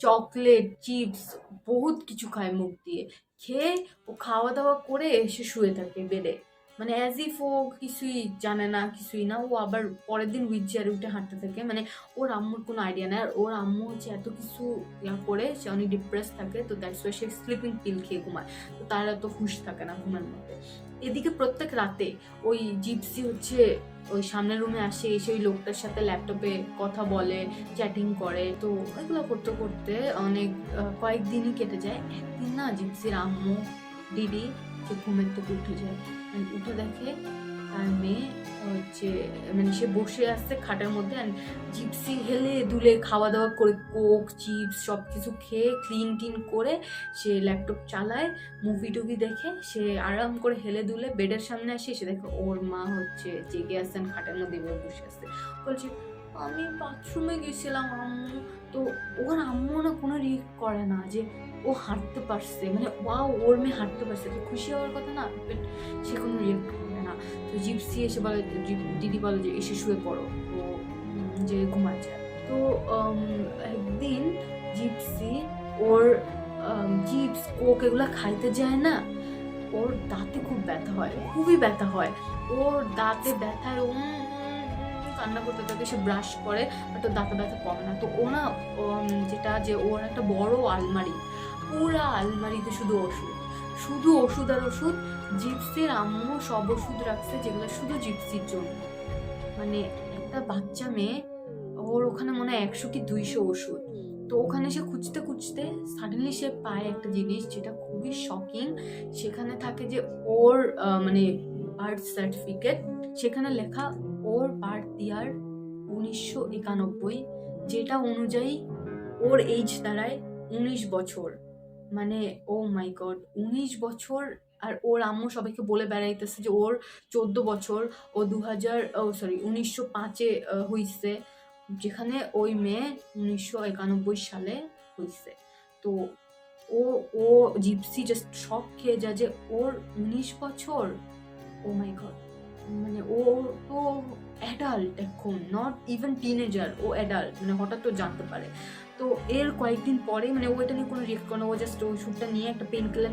চকলেট চিপস বহুত কিছু খায় মুখ দিয়ে, খেয়ে ও খাওয়া দাওয়া করে এসে শুয়ে থাকে বেডে, মানে অ্যাজ ইফ ও কিছুই জানে না কিছুই না। ও আবার পরের দিন হুইল চেয়ারে উঠে হাঁটতে থাকে, মানে ওর আম্মুর কোনো আইডিয়া নেই, আর ওর আম্মু হচ্ছে এত কিছু করে সে অনেক ডিপ্রেস থাকে, তো that's why say sleeping pill খেয়ে ঘুমায়, তো তার এত হুঁশ থাকে না ঘুমের মধ্যে। এদিকে প্রত্যেক রাতে ওই জিপসি হচ্ছে ওই সামনের রুমে আসে, এসে ওই লোকটার সাথে ল্যাপটপে কথা বলে, চ্যাটিং করে, তো এগুলো করতে করতে অনেক কয়েকদিনই কেটে যায়। একদিন না জিপসির আম্মু দিদি সে ঘুমের থেকে উঠে যায়, উঠে দেখে তার মেয়ে হচ্ছে মানে সে বসে আসছে খাটের মধ্যে, জিপসি হেলে দুলে খাওয়া দাওয়া করে কোক চিপস সব কিছু খেয়ে ক্লিন টিন করে সে ল্যাপটপ চালায়, মুভি টুভি দেখে সে আরাম করে হেলে দুলে বেডের সামনে আসে, এসে দেখে ওর মা হচ্ছে জেগে আসছেন খাটের মধ্যে বসে আসছে, বলছে আমি বাথরুমে গেছিলাম আম্মু। তো ওর আম্মু না কোনো রিয়েক্ট করে না যে ও হাঁটতে পারছে, মানে ওয়াও ওর মেয়ে হাঁটতে পারছে, তো খুশি হওয়ার কথা না, বাট সে কোনো রিয়েক্ট করে না। তো জিপসি এসে বলে, দিদি বলে যে এসে শুয়ে পড়ো, তো যে ঘুমায় যায়। তো একদিন জিপসি ওর চিপস কোক এগুলা খাইতে যায় না, ওর দাঁতে খুব ব্যথা হয়, খুবই ব্যথা হয়, ওর দাঁতে ব্যথায় কান্না করতে থাকে, সে ব্রাশ করে বাট ওর দাঁতে ব্যথা কমে না। তো ও না যেটা যে ওর একটা বড় আলমারি, পুরা আলমারিতে শুধু ওষুধ, শুধু ওষুধ আর ওষুধ। জিপসির আম্মু সব ওষুধ রাখছে যেগুলো শুধু জিপসির জন্য, মানে একটা বাচ্চা মেয়ে, ওর ওখানে মনে হয় 100 কি 200 ওষুধ। তো ওখানে সে খুঁজতে খুঁজতে সাডেনলি সে পায় একটা জিনিস যেটা খুবই শকিং, সেখানে থাকে যে ওর মানে বার্থ সার্টিফিকেট, সেখানে লেখা ওর বার্থ ইয়ার 1991, যেটা অনুযায়ী ওর এইজ দাঁড়ায় 19 বছর, মানে ও মাই গড 19 বছর। আর ওর আম্মু সবাইকে বলে বেড়াইতেছে যে ওর 14 বছর, ও 1905-এ হইছে, যেখানে ওই মেয়ে 1991 সালে হইছে। তো ও ও জিপসি জাস্ট শক খেয়ে যায় যে ওর 19 বছর, ও মাই গড, মানে ও তো অ্যাডাল্ট এখন, নট ইভেন টিনেজার, ও অ্যাডাল্ট, মানে হঠাৎ তো জানতে পারে। তো এর কয়েকদিন পরে মানে ও এটা নিয়ে কোনো রিস্ক করে না, ও জাস্ট ওই ওষুধটা নিয়ে একটা পেন কিলার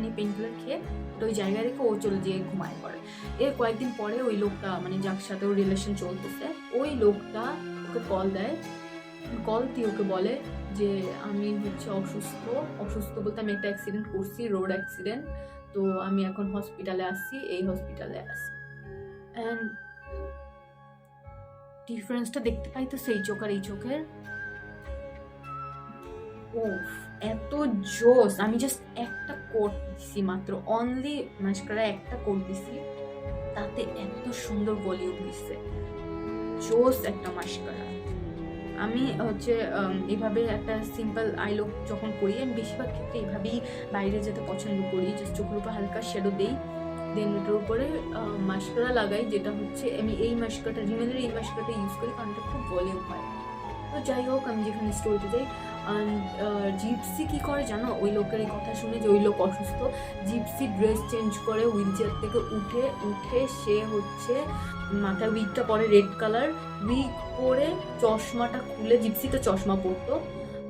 খেয়ে ওটা ওই জায়গায় রেখে ও চলে যেয়ে ঘুমায় পড়ে। এর কয়েকদিন পরে ওই লোকটা মানে যার সাথে ওর রিলেশন চলতেছে, ওই লোকটা ওকে কল দেয়, কল দিয়ে ওকে বলে যে আমি হচ্ছে অসুস্থ বলতে আমি একটা অ্যাক্সিডেন্ট করছি, রোড অ্যাক্সিডেন্ট, তো আমি এখন হসপিটালে আসছি, এই হসপিটালে আসছি। অ্যান্ড ডিফারেন্সটা দেখতে পাইতেছে এই চোখ আর এই চোখের, ও এত জোস, আমি জাস্ট একটা কোট দিছি মাত্র, অনলি মাস্কারা একটা কোট দিছি, তাতে এত সুন্দর ভলিউম হয়েছে, জোস একটা মাস্কারা। আমি হচ্ছে এভাবে একটা সিম্পল আই লুক যখন করি, আমি বেশিরভাগ ক্ষেত্রে এভাবেই বাইরে যেতে পছন্দ করি। জাস্ট চোখের উপর হালকা শ্যাডো দিই, দেন ওটার উপরে মাস্কারা লাগাই, যেটা হচ্ছে আমি এই মাস্কারাটা, রিমেলের এই মাস্কারাটা ইউজ করি কারণ এটা খুব ভলিউম হয়। তো যাই হোক, আমি যেখানে স্টোরিতে যাই, জিপসি কী করে জানো, ওই লোকের এই কথা শুনে যে ওই লোক অসুস্থ, জিপসি ড্রেস চেঞ্জ করে হুইল চেয়ার থেকে উঠে সে হচ্ছে মাথায় উইগটা পরে রেড কালার, উইগ পরে চশমাটা খুলে, জিপসি তো চশমা পরতো,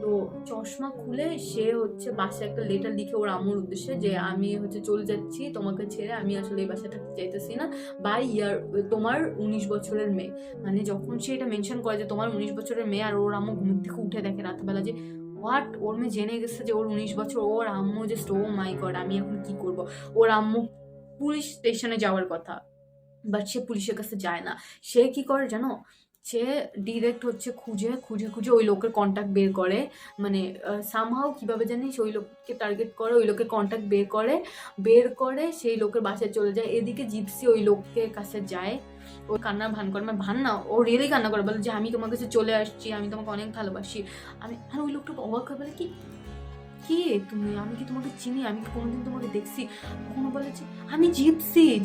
তো চশমা খুলে সে হচ্ছে বাসায় একটা লেটার লিখে ওর আম্মুর উদ্দেশ্যে যে আমি হচ্ছে চলে যাচ্ছি তোমাকে ছেড়ে, আমি আসলে এই বাসায় থাকতে চাইতেছি না, বাই ইয়ার তোমার 19 বছরের মেয়ে। মানে যখন সে এটা মেনশন করে যে তোমার 19 বছরের মেয়ে, আর ওর আম্মু ঘুম থেকে উঠে দেখে রাতবেলা যে হোয়াট, ওর মেয়ে জেনে গেছে যে ওর 19 বছর, ওর আম্মু জাস্ট ও মাই গড আমি এখন কি করব। ওর আম্মু পুলিশ স্টেশনে যাওয়ার কথা, বাট সে পুলিশের কাছে যায় না। সে কি করে জানো, সে ডিরেক্ট হচ্ছে খুঁজে ওই লোকের কন্ট্যাক্ট বের করে, মানে সামহাও কীভাবে জানিস ওই লোককে টার্গেট করে, ওই লোকের কন্ট্যাক্ট বের করে সেই লোকের বাসায় চলে যায়। এদিকে জিপসি ওই লোকের কাছে যায়, ও কান্নার ভান করে, মানে ভান না, ও রিয়েলি কান্না করে, বলে যে আমি তোমার কাছে চলে আসছি, আমি তোমাকে অনেক ভালোবাসি। আর ওই লোকটা অবাক হয়ে বলে কি কে তুমি, আমি কি তোমাকে চিনি, আমি কি কোনোদিন তোমাকে দেখছি? কখনো বলেছি আমি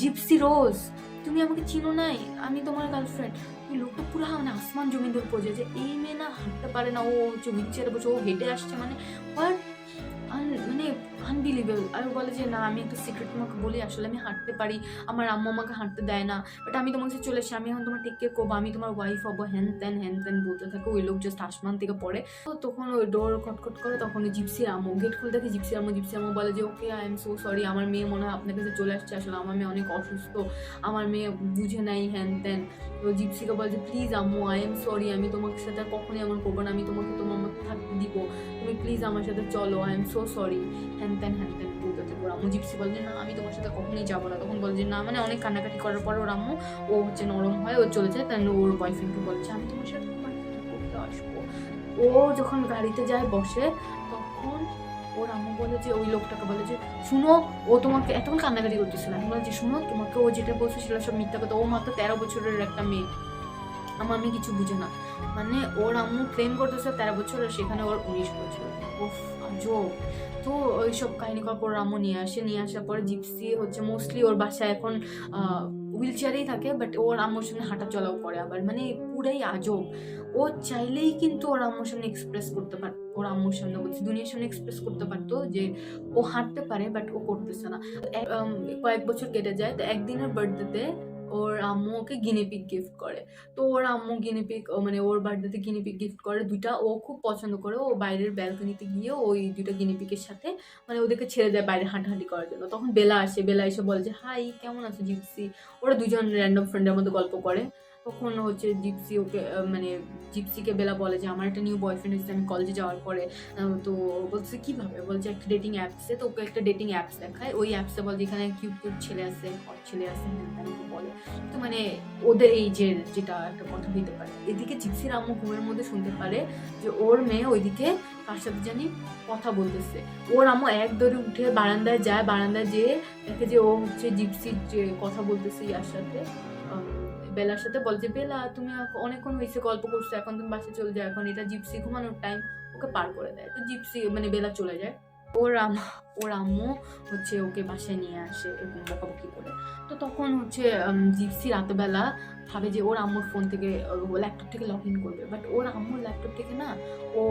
জিপসি রোজ, তুমি আমাকে চিনো নাই, আমি তোমার গার্লফ্রেন্ড। ওই লোকটা পুরো মানে আসমান জমিন ধরে পড়ে যায় যে এই মেয়ে না হাঁটতে পারে না, ও হচ্ছে হুইল চেয়ারে বসে ও হেঁটে আসছে, মানে মানে আনবিলিভেবল। আর বলে যে না আমি একটা সিক্রেট তোমাকে বলি, আসলে আমি হাঁটতে পারি, আমার আম্মু আমাকে হাঁটতে দেয় না, বাট আমি তোমার কাছে চলে এসে আমি এখন তোমার টেক কেয়ার করবো, আমি তোমার ওয়াইফ হবো, হ্যান ত্যান বলতে থাকে। ওই লোক জাস্ট আসমান থেকে পড়ে, তো তখন ওই ডোর খটখট করে, তখন জিপসির আম্মু গেট খুলে দেখে, জিপসির আম্মু বলে যে okay I am so sorry, আমার মেয়ে মনে হয় আপনার কাছে চলে আসছে, আসলে আমার মেয়ে অনেক অসুস্থ, আমার মেয়ে বুঝে নাই হ্যান ত্যান। তো জিপসিকে বলে যে প্লিজ আম্মু আই এম সরি, আমি তোমার সাথে কখনোই এমন করবো না, আমি তোমাকে তোমার মতো থাকতে দিব, তুমি প্লিজ আমার সাথে চলো, আই এম সো সরি হ্যান ত্যান বলতে থাকে। ওর আম্মু জিপসি বলে যে না আমি তোমার সাথে কখনোই যাবো না, তখন বলে যে না, মানে অনেক কান্নাকাটি করার পরে ওর আম্মু ও হচ্ছে নরম হয়, ও চলে যায়। তাই ওর বয়ফ্রেন্ডকে বলছে আমি তোমার সাথে করতে আসবো। ও যখন গাড়িতে যায় বসে, তখন ওর আম্মু বলে যে ওই লোকটাকে বলে যে শুনো, ও তোমাকে এতক্ষণ কান্নাকাটি করতেছিল, আমি বলে যে শুনো তোমাকে ও যেটা বলছে সেটা সব মিথ্যা কথা, ও মাত্র 13 বছরের একটা মেয়ে, আমার মেয়ে কিছু বুঝে না। মানে ওর আম্মু ক্লেম করতেছে 13 বছর, আর সেখানে ওর 19 বছর। ওফ আজব। তো ওইসব কাহিনী করার পর আম্মু নিয়ে আসার পরে জিপসি হচ্ছে মোস্টলি ওর বাসায় এখন হুইল চেয়ারেই থাকে, বাট ওর আম্মুর সামনে হাঁটা চলাও করে আবার, মানে পুরাই আজব। ও চাইলেই কিন্তু ওর আম্মুর সামনে এক্সপ্রেস করতে পারতো, ওর আম্মুর সামনে বলছি দুনিয়ার সামনে এক্সপ্রেস করতে পারতো যে ও হাঁটতে পারে, বাট ও করতেছে না। কয়েক বছর কেটে যায়, তো একদিনের বার্থডেতে ওর আম্মু ওকে গিনিপিগ গিফট করে। তো ওর আম্মু গিনিপিগ মানে ওর বার্থডেতে গিনিপিগ গিফট করে দুইটা, ও খুব পছন্দ করে। ও বাইরের ব্যালকনিতে গিয়ে ওই দুইটা গিনিপিগের সাথে মানে ওদেরকে ছেড়ে দেয় বাইরে হাঁটাহাঁটি করার জন্য। তখন বেলা এসে বলে যে হাই কেমন আছো জিপসি। ওরা দুজন র্যান্ডম ফ্রেন্ডের মধ্যে গল্প করে। তখন হচ্ছে জিপসি ওকে মানে জিপসিকে বেলা বলে যে আমার একটা নিউ বয়ফ্রেন্ড হচ্ছে, আমি কলেজে যাওয়ার পরে। তো বলছে কীভাবে, বলছে একটা ডেটিং অ্যাপসে। তো ওকে একটা ডেটিং অ্যাপস দেখায়, ওই অ্যাপসে বলে যেখানে কিউট ছেলে আছে, হট ছেলে আছে, বলে। তো মানে ওদের এই যে যেটা একটা কথা দিতে পারে। এদিকে জিপসির আম্মু ঘুমের মধ্যে শুনতে পারে যে ওর মেয়ে ওইদিকে কার সাথে জানি কথা বলতেছে। ওর আম্মু এক দৌড়ে উঠে বারান্দায় যেয়ে দেখে যে ও হচ্ছে জিপসির যে কথা বলতেছে ইয়ার সাথে, বেলার সাথে। বলে যে বেলা তুমি অনেকক্ষণ হয়েছে গল্প করছো, এখন তুমি বাসে চলে যাও, এখন এটা জিপসি ঘুমানোর টাইম। ওকে পার করে দেয়। তো জিপসি মানে বেলা চলে যায়। ওর আম্মু হচ্ছে ওকে বাসায় নিয়ে আসে এরকম বকাবকি করে। তো তখন হচ্ছে জিপসি রাতবেলা ভাবে যে ওর আম্মুর ফোন থেকে ল্যাপটপ থেকে লগ ইন করবে, বাট ওর আম্মুর ল্যাপটপ থেকে না ও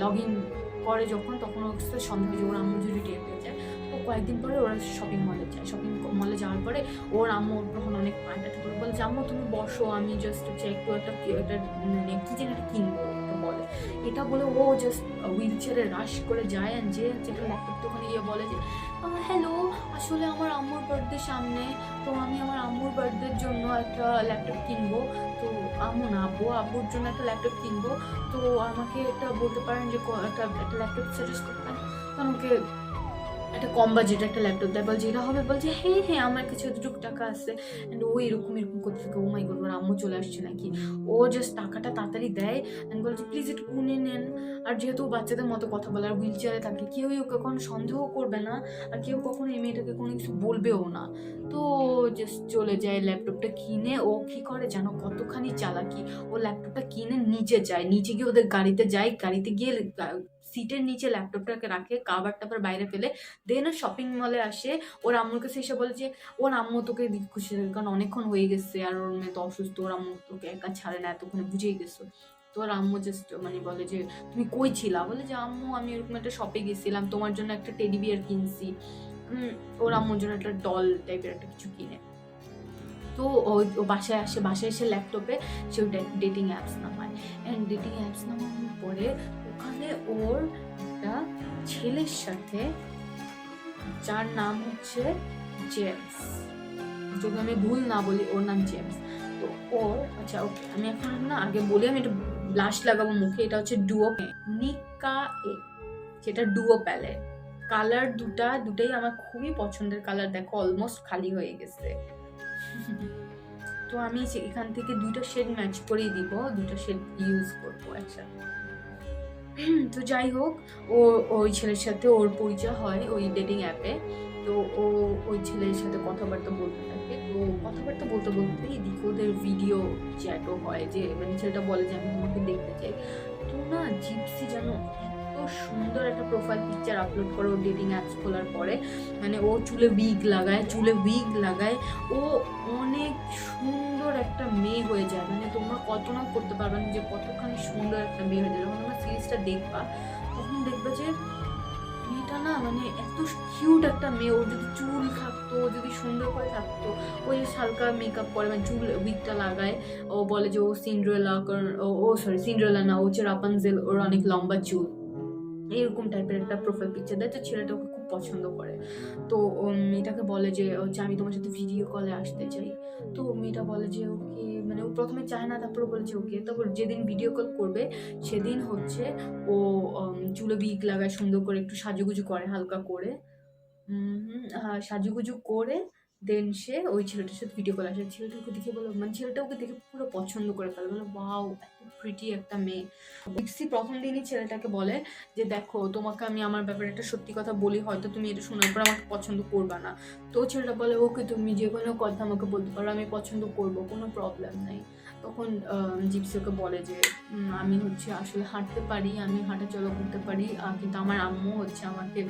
লগ ইন করে যখন, তখন ওর সন্দেহ যে ওর আম্মু যদি টের পেয়ে যায়। তো কয়েকদিন পরে ওরা শপিং মলে যাওয়ার পরে ওর আম্মু তখন অনেক পায়টা করে বলে যে আম্মু তুমি বসো, আমি জাস্ট হচ্ছে একটু একটা মানে কি যেন একটা কিনবো বলে। এটা বলে ও জাস্ট হুইল চেয়ারে রাশ করে যায়, যে যেটা ল্যাপটপটা ওখানে গিয়ে বলে যে হ্যালো আসলে আমার আম্মুর বার্থডে সামনে, তো আমি আমার আম্মুর বার্থডের জন্য একটা ল্যাপটপ কিনবো। তো আম্মু না আব্বুর জন্য একটা ল্যাপটপ কিনবো, তো আমাকে একটা বলতে পারেন যে একটা ল্যাপটপ সাজেস্ট করতে পারেন। কারণ ওকে একটা কম বাজেটের একটা ল্যাপটপ দেয়, বলছে এটা হবে, বলছে হ্যাঁ হ্যাঁ আমার কাছে এতটুকু টাকা আছে। অ্যান্ড ও এরকম করতে থাকে, ও মাই গড ওর আম্মু চলে আসছে নাকি। ও জাস্ট টাকাটা তাড়াতাড়ি দেয় অ্যান্ড বলছে প্লিজ একটু গুনে নেন। আর যেহেতু বাচ্চাদের মতো কথা বলে আর হুইল চেয়ারে থাকে, কেউই ওকে কখনো সন্দেহ করবে না, আর কেউ কখনো এই মেয়েটাকে কোনো কিছু বলবেও না। তো জাস্ট চলে যায় ল্যাপটপটা কিনে। ও কি করে জানো, কতখানি চালাকি, ও ল্যাপটপটা কিনে নিচে যায়, নিচে গিয়ে ওদের গাড়িতে যায়, গাড়িতে গিয়ে সিটের নিচে ল্যাপটপটাকে রাখে, কাভার টাভার বাইরে ফেলে, দেন শপিং মলে আসে। ওর আম্মুর কাছে এসে বলে যে ওর আম্মু তোকে খুশি থাকে, কারণ অনেকক্ষণ হয়ে গেছে আর ওর মেয়ে তো অসুস্থ, ওর আম্মু তোকে একা ছাড়ে না, এতক্ষণে বুঝেই গেছো। তো ওর আম্মু জাস্ট বলে যে তুমি কই ছিলা, বলে যে আম্মু আমি এরকম একটা শপে গেছিলাম, তোমার জন্য একটা টেডি বিয়ার কিনছি। ওর আম্মুর জন্য একটা ডল টাইপের একটা কিছু কিনে। তো ও বাসায় আসে, বাসায় এসে ল্যাপটপে সে ডেটিং অ্যাপস নামায়। অ্যান্ড ডেটিং অ্যাপস নামানোর পরে ওখানে ওর একটা ছেলের সাথে, যার নাম হচ্ছে জেমস, যদি আমি ভুল না বলি ওর নাম জেমস। তো ওর আচ্ছা ওকে আমি এখন না আগে বলি, আমি একটা ব্লাশ লাগাবো মুখে, এটা হচ্ছে ডুও নিকা এ, যেটা ডুও প্যালেট। কালার দুটাই আমার খুবই পছন্দের কালার, দেখো অলমোস্ট খালি হয়ে গেছে। তো আমি এখান থেকে 2টা শেড ম্যাচ করেই দিব, 2টা শেড ইউজ করবো একসাথে। তো যাই হোক, ও ওই ছেলের সাথে ওর পরিচয় হয় ওই ডেটিং অ্যাপে। তো ও ওই ছেলের সাথে কথাবার্তা বলতে থাকে। তো কথাবার্তা বলতে বলতে এদিকে ওদের ভিডিও চ্যাটও হয়, যে মানে ছেলেটা বলে যে আমি তোমাকে দেখতে চাই। তো না জিপসি যেন এত সুন্দর একটা প্রোফাইল পিকচার আপলোড করে ওর ডেটিং অ্যাপস খোলার পরে, মানে ও চুলে উইগ লাগায়, ও অনেক সুন্দর একটা মেয়ে হয়ে যায়। মানে তোমরা কল্পনা করতে পারবে না যে কতখানি সুন্দর একটা মেয়ে হয়ে যায়। যখন তোমরা সিরিজটা দেখবা তখন দেখবে যে মেয়েটা না মানে এত কিউট একটা মেয়ে। ওর যদি চুল থাকতো, যদি সুন্দর করে থাকতো, ওই যে হালকা মেকআপ করে মানে চুল উইগটা লাগায়, ও বলে যে ও সিন্ড্রেলা, কারণ ও সরি সিন্ড্রেলা না, ও হচ্ছে রাপানজেল, ওর অনেক লম্বা চুল, এরকম টাইপের একটা প্রোফাইল পিকচার দেয়। তো ছেলেটা ওকে খুব পছন্দ করে। তো মেয়েটাকে বলে যে হচ্ছে আমি তোমার সাথে ভিডিও কলে আসতে চাই। তো মেয়েটা বলে যে ওকে, মানে ও প্রথমে চায় না, তারপরে বলেছে ওকে। তারপর যেদিন ভিডিও কল করবে সেদিন হচ্ছে ও চুলে উইগ লাগায়, সুন্দর করে একটু সাজুগুজু করে হালকা করে, সাজুগুজু করে দেন সে ওই ছেলেটার সাথে ভিডিও কল আসে। ছেলেটাকে দেখে বলো, মানে ছেলেটা ওকে দেখে পুরো পছন্দ করে ফেলে, বলো ওয়াও এত প্রিটি একটা মেয়ে। জিপসি প্রথম দিনই ছেলেটাকে বলে যে দেখো তোমাকে আমি আমার ব্যাপারে একটা সত্যি কথা বলি, হয়তো তুমি এটা শোনার পর আমাকে পছন্দ করবা না। তো ছেলেটা বলে ওকে তুমি যে কোনো কথা আমাকে বলতে পারো, আমি পছন্দ করবো, কোনো প্রবলেম নাই। তখন জিপসি ওকে বলে যে আমি হচ্ছে আসলে হাঁটতে পারি, আমি হাঁটা চলা করতে পারি, কিন্তু আমার আম্মু হচ্ছে আমাকে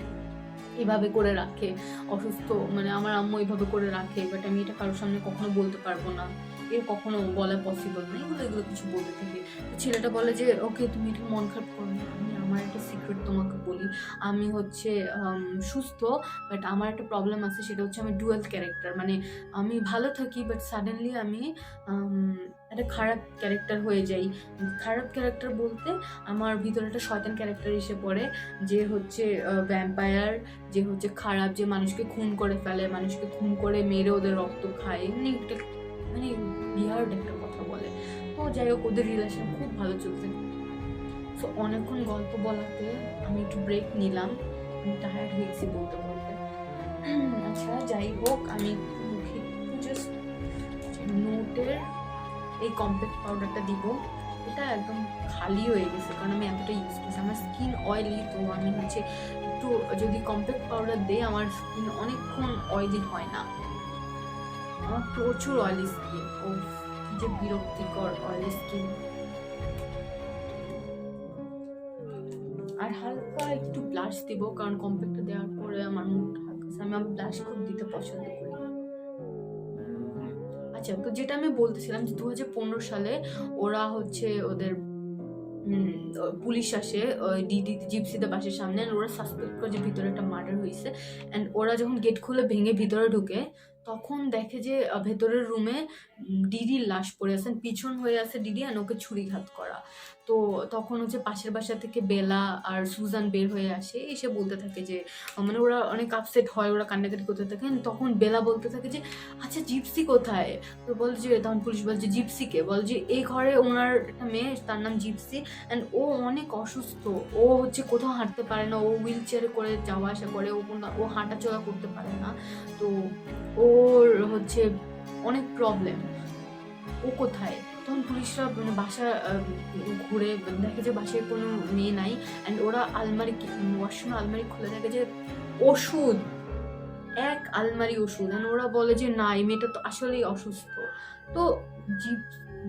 এভাবে করে রাখে, অসুস্থ, মানে আমার আম্মু এভাবে করে রাখে, বাট আমি এটা কারোর সামনে কখনো বলতে পারবো না, এর কখনো বলা পসিবল না, এগুলো কিছু বলতে থাকে। ছেলেটা বলে যে ওকে তুমি একটু মন খারাপ করো না, আমি আমার একটা সিক্রেট তোমাকে বলি, আমি হচ্ছে সুস্থ, বাট আমার একটা প্রবলেম আছে, সেটা হচ্ছে আমি ডুয়াল ক্যারেক্টার, মানে আমি ভালো থাকি বাট সাডেনলি আমি একটা খারাপ ক্যারেক্টার হয়ে যাই। খারাপ ক্যারেক্টার বলতে আমার ভিতরে একটা শয়তান ক্যারেক্টার এসে পড়ে, যে হচ্ছে ভ্যাম্পায়ার, যে হচ্ছে খারাপ, যে মানুষকে খুন করে ফেলে, মানুষকে খুন করে মেরে ওদের রক্ত খায়, এমনি একটা মানে বিহার্ড একটা কথা বলে। তো যাই হোক ওদের রিলেশন খুব ভালো চলছে। সো অনেকক্ষণ গল্প বলাতে আমি একটু ব্রেক নিলাম, আমি টায়ার্ড হয়েছি বলতে বলতে। আচ্ছা যাই হোক, আমি মুখে একটু জাস্ট নোটের এই কম্প্যাক্ট পাউডারটা দিব। এটা একদম খালি হয়ে গেছে কারণ আমি এতটা ইউজ করছি, আমার স্কিন অয়েলি, তো আমি হচ্ছে একটু যদি কম্প্যাক্ট পাউডার দিই আমার স্কিন অনেকক্ষণ অয়েলি হয় না, আমার প্রচুর অয়েলি স্কিন, ও কি যে বিরক্তিকর অয়েলি স্কিন। আর হালকা একটু ব্লাশ দিব, কারণ কম্প্যাক্টটা দেওয়ার পরে আমার মুখটা হালকা, আমি ব্লাশ খুব দিতে পছন্দ করি। আচ্ছা, তো যেটা আমি বলতেছিলাম যে 2015 সালে ওরা হচ্ছে ওদের পুলিশ আসে জিপসিদের বাসের সামনে, ওরা সাসপেক্ট করে যে ভিতরে একটা মার্ডার হয়েছে। অ্যান্ড ওরা যখন গেট খুলে ভেঙে ভিতরে ঢুকে তখন দেখে যে ভেতরের রুমে ডিডির লাশ পড়ে আছে, পিছন হয়ে আছে ডিডি, আর ওকে ছুরিঘাত করা। তো তখন হচ্ছে পাশের বাসা থেকে বেলা আর সুজান বের হয়ে আসে, এসে বলতে থাকে যে মানে ওরা অনেক আপসেট হয়, ওরা কান্নাকাটি করতে থাকে। তখন বেলা বলতে থাকে যে আচ্ছা জিপসি কোথায়? তো বলে যে, তখন পুলিশ বলছে জিপসিকে, বলে যে এই ঘরে ওনার একটা মেয়ে, তার নাম জিপসি, অ্যান্ড ও অনেক অসুস্থ, ও হচ্ছে কোথাও হাঁটতে পারে না, ও হুইল চেয়ারে করে যাওয়া আসা করে, ও হাঁটা চলা করতে পারে না, তো ওর হচ্ছে অনেক প্রবলেম, ও কোথায়? তখন পুলিশরা মানে বাসা ঘুরে দেখে যে বাসায় কোনো মেয়ে নাই, অ্যান্ড ওরা আলমারি, ওয়াশরুমে আলমারি খুলে দেখে যে ওষুধ, এক আলমারি ওষুধ, অ্যান্ড ওরা বলে যে না, এই মেয়েটা তো আসলেই অসুস্থ। তো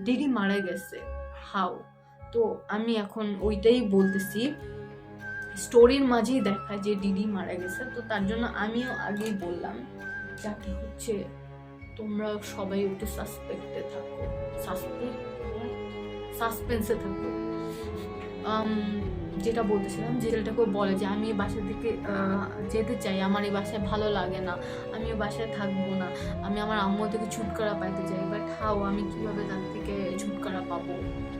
ডিডি মারা গেছে, হাউ? তো আমি এখন ওইটাই বলতেছি, স্টোরির মাঝেই দেখায় যে ডিডি মারা গেছে। তো তার জন্য আমিও আগেই বললাম যাতে হচ্ছে তোমরা সবাই একটু সাসপেক্টে থাকো, সাসপেন্সে থাকো। যেটা বলতেছিলাম, যে ছেলেটাকে বলে যে আমি এই বাসা থেকে যেতে চাই, আমার এই বাসায় ভালো লাগে না, আমি এই বাসায় থাকবো না, আমি আমার আম্মু থেকে ছুটকারা পাইতে চাই, বাট হাও, আমি কিভাবে তার থেকে ছুটকারা পাবো,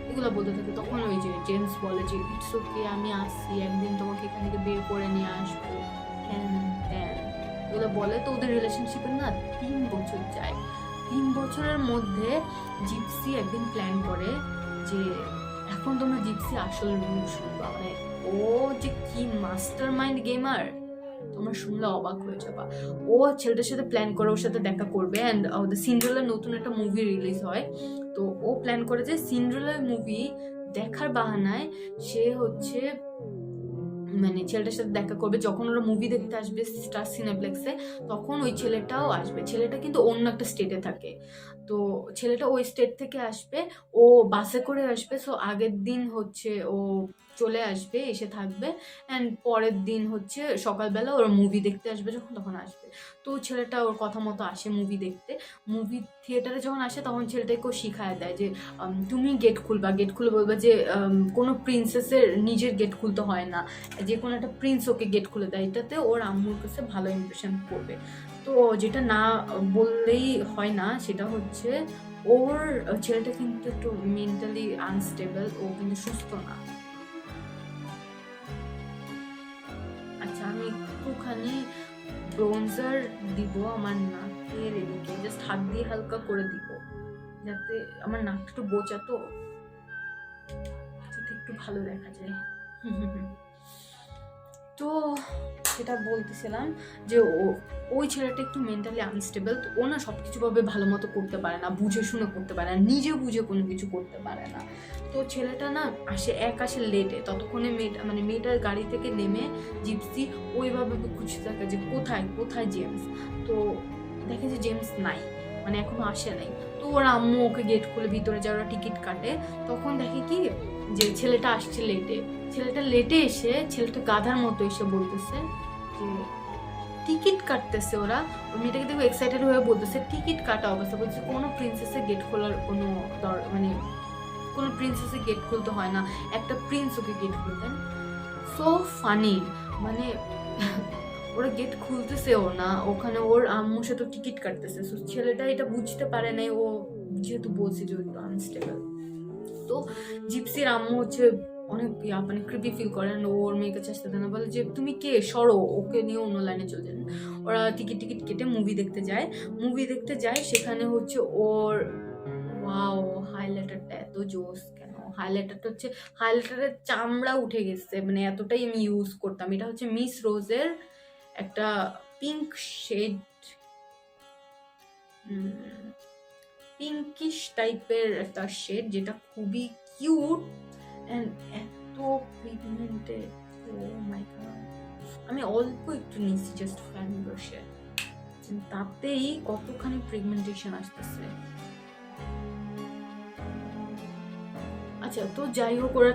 এগুলো বলতে থাকে। তখন ওই যে জেমস বলে যে ইটস ওকে, আমি আসছি, একদিন তোমাকে এখান থেকে বের করে নিয়ে আসবো, হ্যান ত্যান, এগুলো বলে। তো ওদের রিলেশনশিপে না 3 বছর যায়। 3 বছরের মধ্যে জিপসি একদিন প্ল্যান করে যে এখন তোমরা জিপসি আসল রূপ শুনবা, মানে ও যে কি মাস্টার মাইন্ড গেমার, তোমরা শুনলে অবাক হয়ে যাবা। ও ছেলেটার সাথে প্ল্যান করে ওর সাথে দেখা করবে, অ্যান্ড দ্য সিন্ড্রেলার নতুন একটা মুভি রিলিজ হয়। তো ও প্ল্যান করে যে সিন্ড্রেলার মুভি দেখার বাহানায় সে হচ্ছে মানে ছেলেটার সাথে দেখা করবে। যখন ওরা মুভি দেখতে আসবে স্টার সিনেপ্লেক্সে, তখন ওই ছেলেটাও আসবে। ছেলেটা কিন্তু অন্য একটা স্টেটে থাকে, তো ছেলেটা ওই স্টেট থেকে আসবে, ও বাসে করে আসবে। সো আগের দিন হচ্ছে ও চলে আসবে, এসে থাকবে, অ্যান্ড পরের দিন হচ্ছে সকালবেলা ওরা মুভি দেখতে আসবে, যখন তখন আসবে। তো ছেলেটা ওর কথা মতো আসে মুভি দেখতে। মুভি থিয়েটারে যখন আসে তখন ছেলেটাকেও শিখায় দেয় যে তুমি গেট খুলবা, গেট খুলে বলবা যে কোনো প্রিন্সেসের নিজের গেট খুলতে হয় না, যে কোনো একটা প্রিন্স ওকে গেট খুলে দেয়, এটাতে ওর আম্মুর কাছে ভালো ইমপ্রেশন পড়বে। তো যেটা না বললেই হয় না, সেটা হচ্ছে ওর ছেলেটা কিন্তু একটু মেন্টালি আনস্টেবল, ও কিন্তু সুস্থ না। আচ্ছা, আমি একটুখানি ব্রোঞ্জার দিব আমার নাকের এদিকে, জাস্ট হাত দিয়ে হালকা করে দিব, যাতে আমার নাকটা একটু বোচা, তো যাতে একটু ভালো দেখা যায়। তো সেটা বলতেছিলাম যে ওই ছেলেটা একটু মেন্টালি আনস্টেবল, তো ও না সব কিছুভাবে ভালো মতো করতে পারে না, বুঝে শুনে করতে পারে না, নিজে বুঝে কোনো কিছু করতে পারে না। তো ছেলেটা না আসে লেটে, ততক্ষণে মেয়েটার গাড়ি থেকে নেমে জিপসি ওইভাবে খুঁজতে থাকে যে কোথায় জেমস। তো দেখে যে জেমস নাই, মানে এখনো আসে নাই। তো ওর আম্মু ওকে গেট খুলে ভিতরে যাওয়ার টিকিট কাটে। তখন দেখে কি যে ছেলেটা আসছে লেটে। ছেলেটা লেটে এসে ছেলেটা গাধার মতো এসে বলতেছে যে টিকিট কাটতেছে ওরা। ওই মেয়েটাকে দেখো এক্সাইটেড হয়ে বলতেছে টিকিট কাটা অবস্থা, বলছে কোনো প্রিন্সেসের গেট খোলার কোনো মানে কোনো প্রিন্সেসের গেট খুলতে হয় না, একটা প্রিন্স ওকে গেট খুলতেন। সো ফানি, মানে ওরা গেট খুলতেছেও না, ওখানে ওর আম্মুর সাথে টিকিট কাটতেছে। সো ছেলেটা এটা বুঝতে পারে নাই, ও যেহেতু বলছে যে একটু আনস্টেবল। তো জিপসির আম্মু হচ্ছে অনেক মানে ক্রিপি ফিল করেন, ওর মেয়েকে চেষ্টা দেন, বলে যে তুমি কে, সরো, ওকে নিয়ে অন্য লাইনে চলে যান। ওরা টিকিট কেটে মুভি দেখতে যায়। সেখানে হচ্ছে ওর ওয়াও, হাইলাইটারটা এত জোস কেন, হাইলাইটারটা হচ্ছে হাইলাইটারের চামড়া উঠে গেছে, মানে এতটাই আমি ইউজ করতাম। এটা হচ্ছে মিস রোজের একটা পিঙ্ক শেড, পিঙ্কিশ টাইপের একটা শেড, যেটা খুবই কিউট অ্যান্ড এত পিগমেন্টেড। ও মাই গড, আমি অল্প একটু নিয়েছি জাস্ট ফ্যান ব্রাশে, তাতেই কতখানি পিগমেন্টেশন আসতেছে। আচ্ছা, তো যাই হোক, ওরা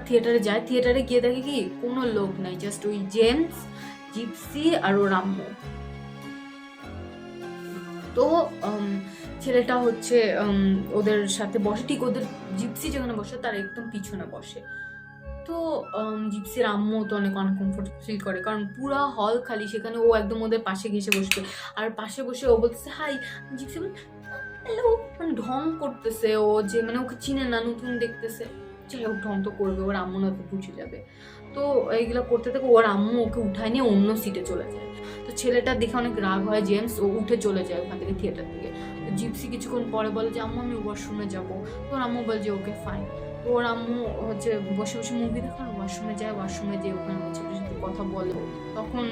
থিয়েটারে গিয়ে দেখে কি কোনো লোক নাই, জাস্ট ওই জেমস, জিপসি আর ওর আম্মু। তো ছেলেটা হচ্ছে ওদের সাথে বসে, ঠিক ওদের জিপসি যেখানে বসে তার একদম পিছনে বসে। তো তো জিপসির আম্মু তো অনেক আনকমফোর্টেবল ফিল করে, কারণ পুরা হল খালি, সেখানে ও একদম ওদের পাশে ঘেসে বসবে, আর পাশে বসে ও বলতেছে হাই, জিপসি হ্যালো, মানে ঢং করতেছে ও, যে মানে ওকে চিনে না, নতুন দেখতেছে, যাই হোক ঢং তো করবে, ওর আম্মু না তো বুঝে যাবে। তো এইগুলো করতে থাকে, ওর আম্মু ওকে উঠায় নিয়ে অন্য সিটে চলে যায়। তো ছেলেটা দেখে অনেক রাগ হয় জেমস, ও উঠে চলে যায় ওখান থেকে, থিয়েটার থেকে। তো জিপসি কিছুক্ষণ পরে বলে যে আম্মু আমি ওয়াশরুমে যাবো। তো ওর আম্মু বলে যে ওকে ফাইন। তো ওর আম্মু হচ্ছে বসে বসে মুভি দেখার, ওয়াশরুমে যায়, ওয়াশরুমে যেয়ে ওখানে ছেলের সাথে কথা বলে। তখন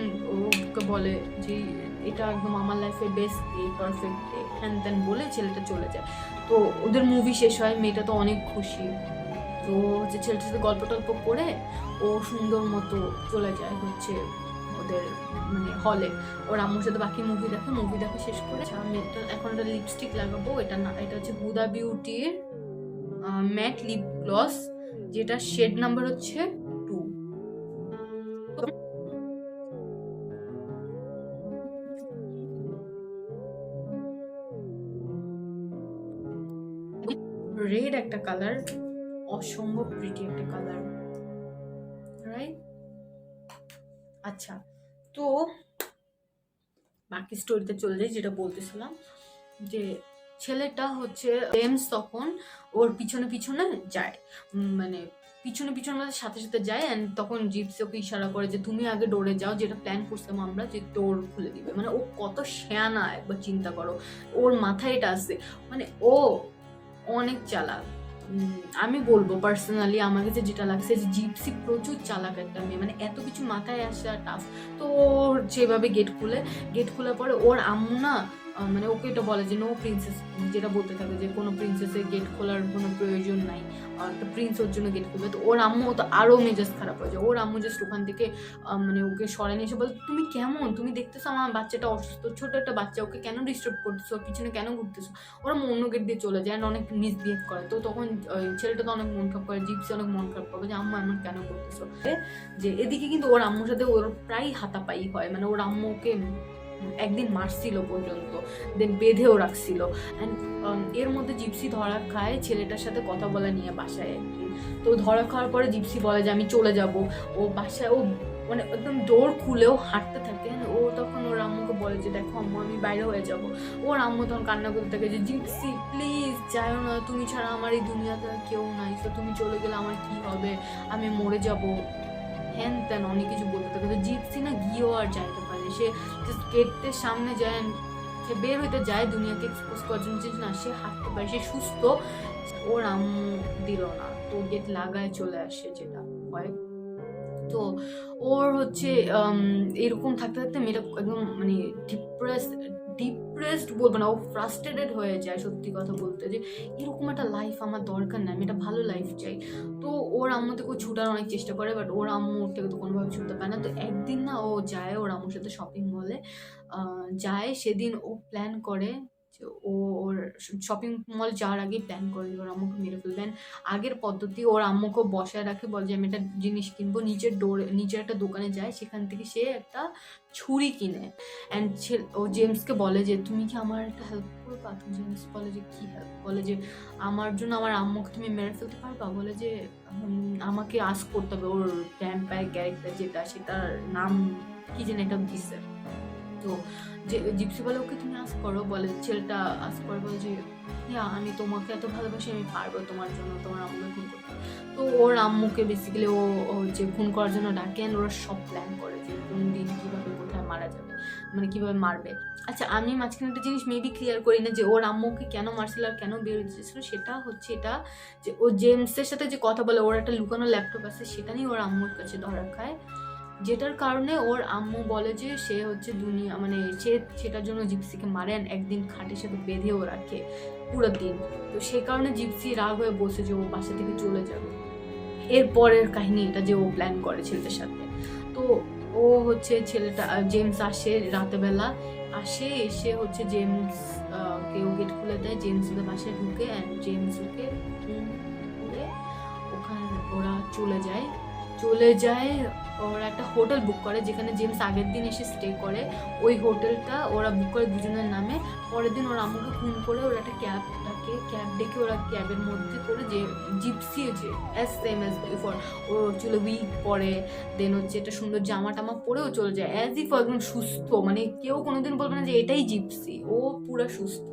ওকে বলে যে এটা একদম আমার লাইফের বেস্ট ডে, পারফেক্ট ডে, হ্যান ত্যান বলে ছেলেটা চলে যায়। তো ওদের মুভি শেষ হয়, মেয়েটা তো অনেক খুশি। তো হচ্ছে ছেলেটার সাথে গল্প টল্প করে ও সুন্দর মতো চলে যায় হচ্ছে ওদের মানে হলে, ওর আম্মুর সাথে বাকি মুভি দেখা শেষ করে। আমি এখন একটা লিপস্টিক লাগাবো, এটা না, এটা হচ্ছে হুদা বিউটির ম্যাট লিপ গ্লস, যেটা শেড নাম্বার হচ্ছে 2। রেড একটা কালার, অসম্ভব প্রিটি একটা কালার, রাইট? আচ্ছা, তো বাকি স্টোরিতে চলে যাই, যেটা বলতেছিলাম যে ছেলেটা হচ্ছে জেমস তখন ওর পিছনে পিছনে যায়, মানে পিছনে পিছনে মানে সাথে সাথে যায়। অ্যান্ড তখন জিপসি ওকে ইশারা করে যে তুমি আগে ডোরে যাও, যেটা প্ল্যান করছিলাম আমরা যে ডোর খুলে দিবে। মানে ও কত শেয়ানা একবার চিন্তা করো, ওর মাথায় এটা আসছে, মানে ও অনেক চালাক। আমি বলবো পার্সোনালি আমার কাছে যেটা লাগছে যে জিপসি প্রচুর চালাক একটা মেয়ে, মানে এত কিছু মাথায় আসা টাফ। তো ওর যেভাবে গেট খোলার পরে ওর আম্মু না মানে ওকে এটা বলে যে নো প্রিন্সেস, যেটা বলতে থাকে যে কোনো প্রিন্সেসের গেট খোলার কোনো প্রয়োজন নাই, একটা প্রিন্স ওর জন্য গেট খুলবে। তো ওর আম্মু তো আরও মেজাজ খারাপ হয়ে যায়। ওর আম্মু জাস্ট ওখান থেকে মানে ওকে সরাই নিয়ে এসে বলে তুমি কেমন, তুমি দেখতেছো আমার বাচ্চাটা অসুস্থ, ছোট একটা বাচ্চা, ওকে কেন ডিস্টার্ব করতেছো, পিছনে কেন ঘুরতেছো। ওরা অন্য গেট দিয়ে চলে যায়, অনেক মিসবিহেভ করে। তো তখন ছেলেটা তো অনেক মন খারাপ করে, জিপসি অনেক মন খারাপ করে যে আম্মু এমন কেন করতেছো। যে এদিকে কিন্তু ওর আম্মুর সাথে ওর প্রায় হাতাপাই হয়, মানে ওর আম্মুকে একদিন মারছিল পর্যন্ত, দেন বেঁধেও রাখছিল। অ্যান্ড এর মধ্যে জিপসি ধরা খায় ছেলেটার সাথে কথা বলা নিয়ে বাসায় একদিন। তো ধরা খাওয়ার পরে জিপসি বলে যে আমি চলে যাব। ও বাসায় ও মানে একদম ডোর খুলেও হাঁটতে থাকে। ও তখন ওর আম্মুকে বলে যে দেখো আম্মু আমি বাইরে হয়ে যাব। ওর আম্মু তখন কান্না করতে থাকে যে জিপসি প্লিজ যাও না, তুমি ছাড়া আমার এই দুনিয়াতে আর কেউ নাই, তো তুমি চলে গেলে আমার কি হবে, আমি মরে যাব, হ্যান ত্যান অনেক কিছু বলতে থাকে। তো জিপসি না গিয়েও আর যাইতে পারে, সে গেটের সামনে যায়, সে বের হইতে যায় দুনিয়াকে এক্সপোজ করার জন্য, যে না সে হাঁটতে পারে, সে সুস্থ। ওর আম্মু দিল না, তো গেট লাগায় চলে আসে, যেটা হয়। তো ওর হচ্ছে এরকম থাকতে থাকতে মেয়েটা একদম মানে ডিপ্রেসড বলবো না, ও ফ্রাস্ট্রেটেড হয়ে যায় সত্যি কথা বলতে, যে এরকম একটা লাইফ আমার দরকার না, আমি একটা ভালো লাইফ চাই। তো ওর আম্মু থেকে ছুটার অনেক চেষ্টা করে, বাট ওর আম্মু ওর থেকে তো কোনোভাবে ছুটতে পারে না। তো একদিন না ও যায় ওর আম্মুর সাথে শপিং মলে যায়। সেদিন ও প্ল্যান করে যে ও ওর শপিং মল যাওয়ার আগে প্ল্যান করে ওর আম্মুকে মেরে ফেলবেন। আগের পদ্ধতি, ওর আম্মুকে বসায় রাখে, বলে যে আমি একটা জিনিস কিনবো, নিচের একটা দোকানে যায়, সেখান থেকে সে একটা ছুরি কিনে। অ্যান্ড ও জেমসকে বলে যে তুমি কি আমার একটা হেল্প করবা। তো জেমস বলে যে কি হেল্প, বলে যে আমার জন্য আমার আম্মুকে তুমি মেরে ফেলতে পারবা। বলে যে আমাকে আস্ক করতে হবে ওর ভ্যাম্পায়ার ক্যারেক্টার যেটা, সেটার নাম কি যেন একটা দিছে। তো যে জিপসি বলে ওকে তুমি আস্ক করো। বলে ছেলেটা আস্ক করে, বলে যে হ্যাঁ আমি তোমাকে এত ভালোবাসি, আমি পারবো তোমার জন্য তোমার আম্মুকে খুন করতে। তো ওর আম্মুকে বেসিক্যালি ও যে খুন করার জন্য ডাকে, ওরা সব প্ল্যান করে যে কোন দিন কীভাবে কোথায় মারা যাবে, মানে কীভাবে মারবে। আচ্ছা আমি মাঝখানে একটা জিনিস মেবি ক্লিয়ার করি না, যে ওর আম্মুকে কেন মারছিল আর কেন বের হয়েছিল। সেটা হচ্ছে এটা যে ও জেমসের সাথে যে কথা বলে, ওর একটা লুকানো ল্যাপটপ আছে, সেটা নিয়ে ওর আম্মুর কাছে ধরা খায়, যেটার কারণে ওর আম্মু বলে যে সে হচ্ছে দুনিয়া মানে সে সেটার জন্য জিপসিকে মারে, একদিন খাটের সাথে বেঁধেও রাখে পুরো দিন। তো সেই কারণে জিপসি রাগ হয়ে বসে যে ও বাসা থেকে চলে যাবে। এরপরের কাহিনী এটা যে ও প্ল্যান করে ছেলেটার সাথে। তো ও হচ্ছে ছেলেটা জেমস আসে রাতেবেলা, এসে হচ্ছে জেমস কেউ গেট খুলে দেয়, জেমসের বাসায় ঢুকে, জেমস ওকে খুলে ওখানে ওরা চলে যায়। চলে যায়, ওরা একটা হোটেল বুক করে যেখানে জেমস আগের দিন এসে স্টে করে। ওই হোটেলটা ওরা বুক করে দুজনের নামে। পরের দিন ওরা আম্মুকে খুন করে ওরা একটা ক্যাব ডেকে ওরা ক্যাবের মধ্যে করে যে জিপসি হচ্ছে অ্যাজ সেম অ্যাজ বিফোর, ও চলে উইক পরে, দেন হচ্ছে একটা সুন্দর জামা টামা পরেও চলে যায় অ্যাজ ইফ একদম সুস্থ, মানে কেউ কোনোদিন বলবে না যে এটাই জিপসি, ও পুরা সুস্থ।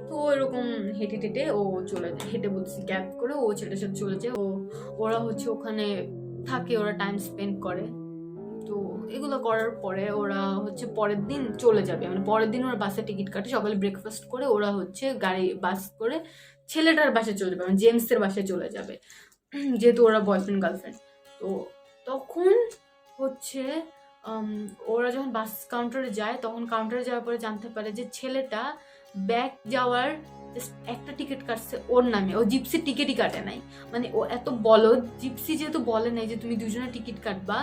তো এরকম হেঁটে টেটে ও চলে যায়, হেঁটে বলছি ক্যাব করে ও ছেলেটার সাথে চলে যায়। ওরা হচ্ছে ওখানে থাকে, ওরা টাইম স্পেন্ড করে। তো এগুলো করার পরে ওরা হচ্ছে পরের দিন চলে যাবে, মানে পরের দিন ওরা বাসে টিকিট কাটে, সকালে ব্রেকফাস্ট করে ওরা হচ্ছে বাস করে ছেলেটার বাসায় চলে যাবে, মানে জেমসের বাসায় চলে যাবে, যেহেতু ওরা বয়ফ্রেন্ড গার্লফ্রেন্ড। তো তখন হচ্ছে ওরা যখন বাস কাউন্টারে যায়, তখন কাউন্টারে যাওয়ার পরে জানতে পারে যে ছেলেটা ব্যাক যাওয়ার একটা টিকিট কাটছে ওর নামে, ও জিপসির টিকিটই কাটে নাই। মানে ও এত বলদ, জিপসি যেহেতু বলে নাই যে তুমি দুজনে টিকিট কাটবা,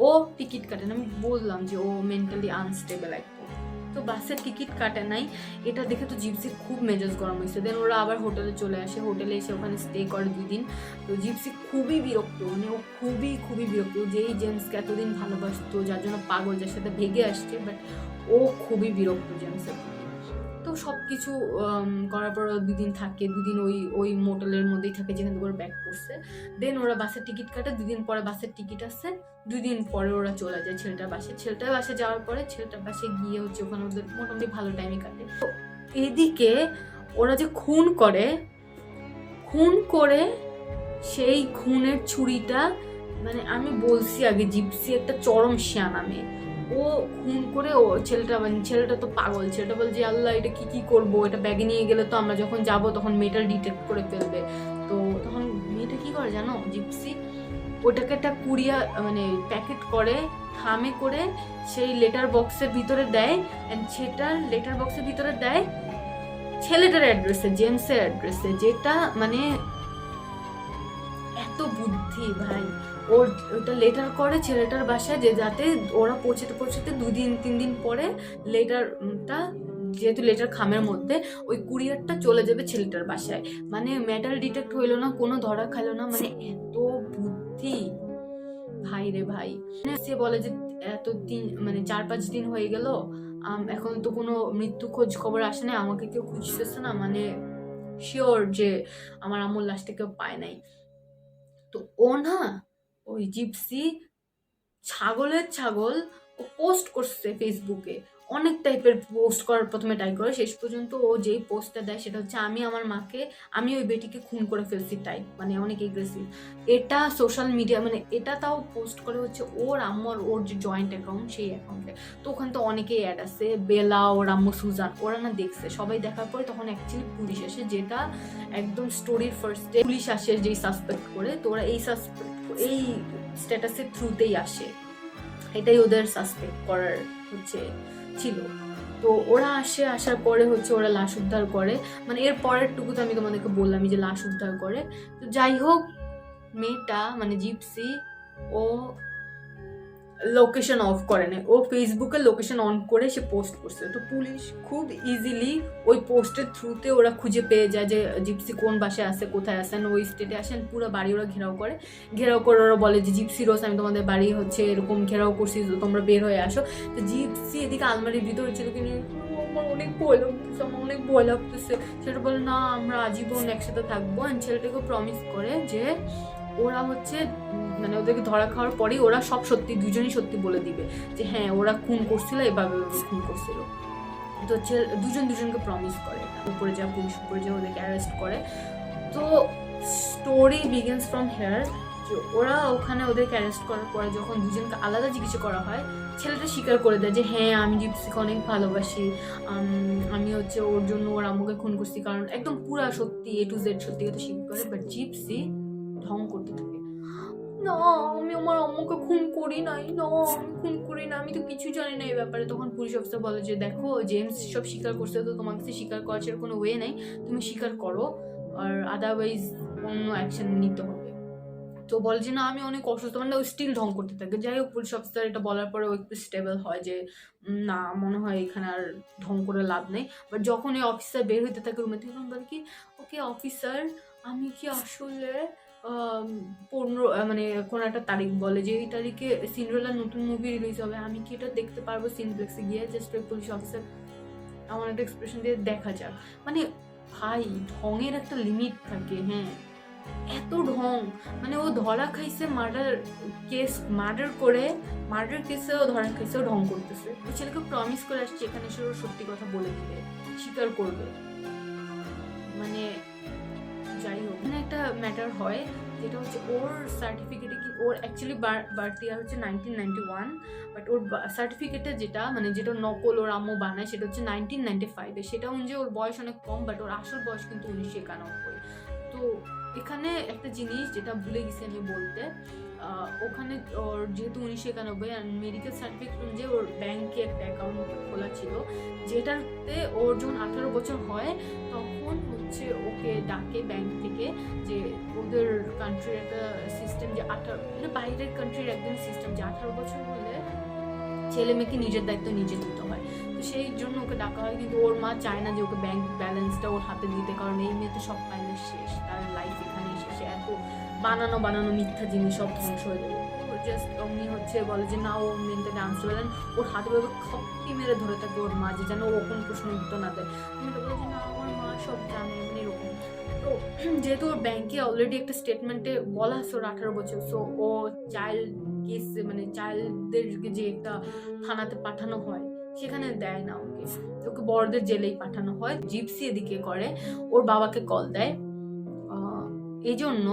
ও টিকিট কাটে না। আমি বললাম যে ও মেন্টালি আনস্টেবল একদম। তো বাসের টিকিট কাটে নাই, এটা দেখে তো জিপসির খুব মেজাজ গরম হয়েছে। দেন ওরা আবার হোটেলে চলে আসে, হোটেলে এসে ওখানে স্টে করে 2 দিন। তো জিপসি খুবই বিরক্ত, মানে ও খুবই খুবই বিরক্ত, যেই জেমসকে এতদিন ভালোবাসতো, যার জন্য পাগল, যার সাথে ভেগে আসছে, বাট ও খুবই বিরক্ত জেমসের। তো সব কিছু করার পর 2 দিন থাকে, 2 দিন ওই মোটেলের মধ্যেই থাকে যেখান থেকে ওরা ব্যাক করছে। দেন ওরা বাসের টিকিট কাটে, 2 দিন পরে বাসের টিকিট আসে, 2 দিন পরে ওরা চলে যায় ছেলেটার বাসায় যাওয়ার পরে ছেলেটার বাসায় গিয়ে হচ্ছে ওখানে ওদের মোটামুটি ভালো টাইমে কাটে। তো এদিকে ওরা যে খুন করে সেই খুনের ছুরিটা, মানে আমি বলছি আগে জিপসি একটা চরম শিয়ানা মেয়ে। ও খুন করে ও ছেলেটা তো পাগল, ছেলেটা বলে যে আল্লাহ এটা কি করবো, এটা ব্যাগে নিয়ে গেলে তো আমরা যখন যাব তখন মেয়েটা ডিটেক্ট করে ফেলবে। তো তখন মেয়েটা কি করে জানো, জিপসি ওটাকে একটা মানে প্যাকেট করে খামে করে সেই লেটার বক্সের ভিতরে দেয়, সেটা লেটার বক্সের ভিতরে দেয় ছেলেটার অ্যাড্রেসে, জেমসের অ্যাড্রেসে, যেটা মানে এত বুদ্ধি ভাই। ওটা লেটার করে ছেলেটার বাসায়, যে যাতে ওরা পৌঁছাতে 2-3 দিন পরে লেটারটা, যেহেতু লেটার খামের মধ্যে, ওই কুরিয়ারটা চলে যাবে ছেলেটার বাসায়। মানে মেটাল ডিটেক্ট হইলো না, কোনো ধরা খাইলো না, মানে এত বুদ্ধি ভাই রে ভাই। সে বলে যে এত দিন, মানে 4-5 দিন হয়ে গেল, এখন তো কোনো মৃত্যু খোঁজ খবর আসে না, আমাকে কেউ খুঁজতেছে না, মানে শিওর যে আমার আম্মুর লাশটা কেউ পায় নাই। তো ও না, ওই জিপসি ছাগল ও পোস্ট করছে ফেসবুকে, অনেক টাইপের পোস্ট করার প্রথমে ট্রাই করে, শেষ পর্যন্ত ও যেই পোস্টটা দেয় সেটা হচ্ছে আমি ওই বেটিকে খুন করে ফেলছি টাইপ, মানে অনেক এগ্রেসিভ। এটা সোশ্যাল মিডিয়া, মানে এটা তাও পোস্ট করে হচ্ছে ওর আম্মুর, ওর যে জয়েন্ট অ্যাকাউন্ট সেই অ্যাকাউন্টে। তো ওখানে তো অনেকেই অ্যাড আছে, বেলা, ওর আম্মু সুজান, ওরা না দেখছে, সবাই দেখার পরে তখন অ্যাকচুয়ালি পুলিশ আসে, যেটা একদম স্টোরির ফার্স্টে পুলিশ আসে যেই সাসপেক্ট করে। তো ওরা এই স্ট্যাটাসের থ্রুতেই আসে, এটাই ওদের সাসপেক্ট করার হচ্ছে ছিল। তো ওরা আসার পরে হচ্ছে ওরা লাশ উদ্ধার করে, মানে এর পরের টুকু তো আমি তোমাদেরকে বললাম যে লাশ উদ্ধার করে। তো যাই হোক, মেয়েটা মানে জিপসি ও লোকেশন অফ করে না, ও ফেসবুকে লোকেশন অন করে সে পোস্ট করছে। তো পুলিশ খুব ইজিলি ওই পোস্টের থ্রুতে ওরা খুঁজে পেয়ে যায় যে জিপসি কোন বাসায় আসে, কোথায় আসেন, ওই স্টেটে আসেন, পুরো বাড়ি ওরা ঘেরাও করে ওরা বলে যে জিপসি রোজ, আমি তোমাদের বাড়ি হচ্ছে এরকম ঘেরাও করছি, তোমরা বের হয়ে আসো। তো জিপসি এদিকে আলমারির ভিতরে ছেলেকে নিয়ে, আমার অনেক ভয় লাগতেছে। সেটা বলে না, আমরা আজীবন একসাথে থাকবো। ছেলেটাকে প্রমিস করে যে ওরা হচ্ছে, মানে ওদেরকে ধরা খাওয়ার পরেই ওরা সব সত্যি, দুজনই সত্যি বলে দিবে যে হ্যাঁ ওরা খুন করছিল, এভাবে খুন করছিল। তো হচ্ছে দুজনকে প্রমিস করে, পুলিশ উপরে যা ওদেরকে অ্যারেস্ট করে। তো স্টোরি বিগিনস ফ্রম হেয়ার। ওরা ওখানে ওদেরকে অ্যারেস্ট করার পরে যখন দুজনকে আলাদা জিজ্ঞাসা করা হয়, ছেলেটা স্বীকার করে দেয় যে হ্যাঁ আমি জিপসিকে অনেক ভালোবাসি, আমি হচ্ছে ওর জন্য ওর আম্মুকে খুন করছি, কারণ একদম পুরা সত্যি A to Z সত্যি কথা স্বীকার করে। বাট জিপসি ঢং করতে থাকে, না আমি আমার আম্মুকে খুন করি নাই, আমি তো কিছু জানি না এই ব্যাপারে। তখন পুলিশ অফিসার বলে যে দেখো জেমস সব স্বীকার করছে, তো তোমার কাছে স্বীকার করার কোনো ওয়ে নাই, তুমি স্বীকার করো, আর আদারওয়াইজ অন্য অ্যাকশন নিতে হবে। তো বলে যে না আমি অনেক অসুস্থ, মানে ওই স্টিল ঢং করতে থাকে। যাই হোক, পুলিশ অফিসার এটা বলার পরে ও একটু স্টেবল হয় যে না মনে হয় এখানে আর ঢং করে লাভ নেই। বাট যখন এই অফিসার বের হইতে থাকে রুমে থেকে, তখন বলে কি ওকে অফিসার, আমি কি আসলে 15 মানে কোনো একটা তারিখ বলে যে এই তারিখে সিন্ড্রেলার নতুন মুভি রিলিজ হবে, আমি কি এটা দেখতে পারবো সিনপ্লেক্সে গিয়ে? জাস্ট ওই পুলিশ অফিসার এমন একটা এক্সপ্রেশন দিয়ে দেখা যাক। মানে ভাই ঢঙের একটা লিমিট থাকে, হ্যাঁ এত ঢং, মানে ও ধরা খাইছে মার্ডার কেসেও ধরা খাইছে, ও ঢং করতেছে। ওই ছেলেকে প্রমিস করে আসছে এখানে সে ওর সত্যি কথা বলে দিবে, স্বীকার করবে। মানে যাই হোক, মানে একটা ম্যাটার হয় যেটা হচ্ছে ওর সার্টিফিকেটে কি ওর অ্যাকচুয়ালি বার্থ ইয়ার হচ্ছে 1991, বাট ওর সার্টিফিকেটে যেটা মানে যেটা নকল ওর আম্মু বানায় সেটা হচ্ছে 1995-এ। সেটা অনুযায়ী ওর বয়স অনেক কম, বাট ওর আসল বয়স কিন্তু 1991। তো এখানে একটা জিনিস যেটা ভুলে গেছি আমি বলতে, ওখানে ওর যেহেতু 1991 আর মেডিকেল সার্টিফিকেট অনুযায়ী ওর ব্যাংকে একটা অ্যাকাউন্ট খোলা ছিল, যেটাতে ওর যখন 18 বছর হয় তখন হচ্ছে ওকে ডাকে ব্যাংক থেকে, যে ওদের কান্ট্রির একটা সিস্টেম যে 18 মানে বাইরের কান্ট্রির একদম সিস্টেম যে 18 বছর হলে ছেলে মেয়েকে নিজের দায়িত্ব নিজে নিতে হয়। তো সেই জন্য ওকে ডাকা হয়, কিন্তু ওর মা চায় না যে ওকে ব্যাংক ব্যালেন্সটা ওর হাতে দিতে, কারণ এই মেয়ে তো সব পাইলে শেষ, তার লাইফ এখানেই শেষে, এত বানানো মিথ্যা জিনিস সব ধ্বংস হয়ে যাবে। জাস্ট উনি হচ্ছে বলে যে না ও মেনটেনে আনতে ওর হাতে ভাবে খপ্পি মেরে ধরে থাকে ওর মা, যে যেন ও কোনো প্রশ্ন উত্তর না দেয়। মেয়েটা বলে যে না আমার মা সব জানে, মানে এরকম। তো যেহেতু ওর ব্যাংকে অলরেডি একটা স্টেটমেন্টে বলা আছে ওর 18 বছর, সো ও চাইল্ড কেস মানে চাইল্ডদেরকে যে একটা থানাতে পাঠানো হয় সেখানে দেয় না, ওকে বড়দের জেলেই পাঠানো হয়। জিপসি এদিকে করে ওর বাবাকে কল দেয় এই জন্য,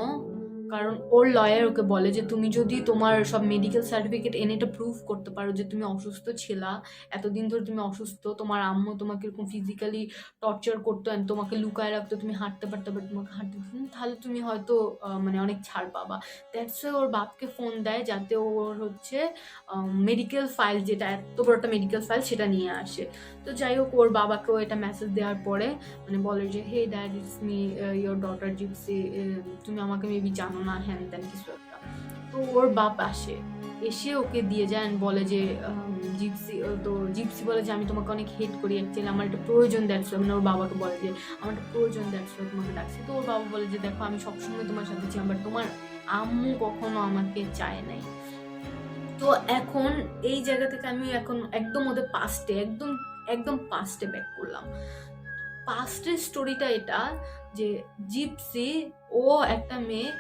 কারণ ওর লয়ার ওকে বলে যে তুমি যদি তোমার সব মেডিকেল সার্টিফিকেট এনে এটা প্রুভ করতে পারো যে তুমি অসুস্থ ছিলা, এতদিন ধরে তুমি অসুস্থ, তোমার আম্মু তোমাকে এরকম ফিজিক্যালি টর্চার করতো, তোমাকে লুকায় রাখতো, তুমি হাঁটতে পারতে বাট তোমাকে হাঁটতে, তাহলে তুমি হয়তো মানে অনেক ছাড় পাবা। দ্যাটস ওর বাপকে ফোন দেয় যাতে ওর হচ্ছে মেডিকেল ফাইল, যেটা এত বড় একটা মেডিকেল ফাইল সেটা নিয়ে আসে। তো যাই হোক ওর বাবাকেও এটা মেসেজ দেওয়ার পরে মানে বলে যে hey dad it's me your daughter Gypsy, তুমি আমাকে মেবি জানো না, হ্যান ত্যান কিছু একটা। তো ওর বাপ এসে ওকে দিয়ে যায়, বলে যে জিপসি বলে যে আমি তোমাকে অনেক হেট করি, অ্যাকচুয়ালি আমার একটা প্রয়োজন দেখছিল, মানে ওর বাবাকে বলে যে আমার একটা প্রয়োজন দেখছিল তোমাকে ডাকছি। তো ওর বাবা বলে যে দেখো আমি সবসময় তোমার সাথে ছিলাম, বাট তোমার আম্মু কখনো আমাকে চায় নাই। তো এখন এই জায়গা থেকে আমি এখন একদম ওদের পাস্টে একদম পাস্টে ব্যাক করলাম। পাস্টের স্টোরিটা এটা যে জিপসি ও একটা মেয়ে,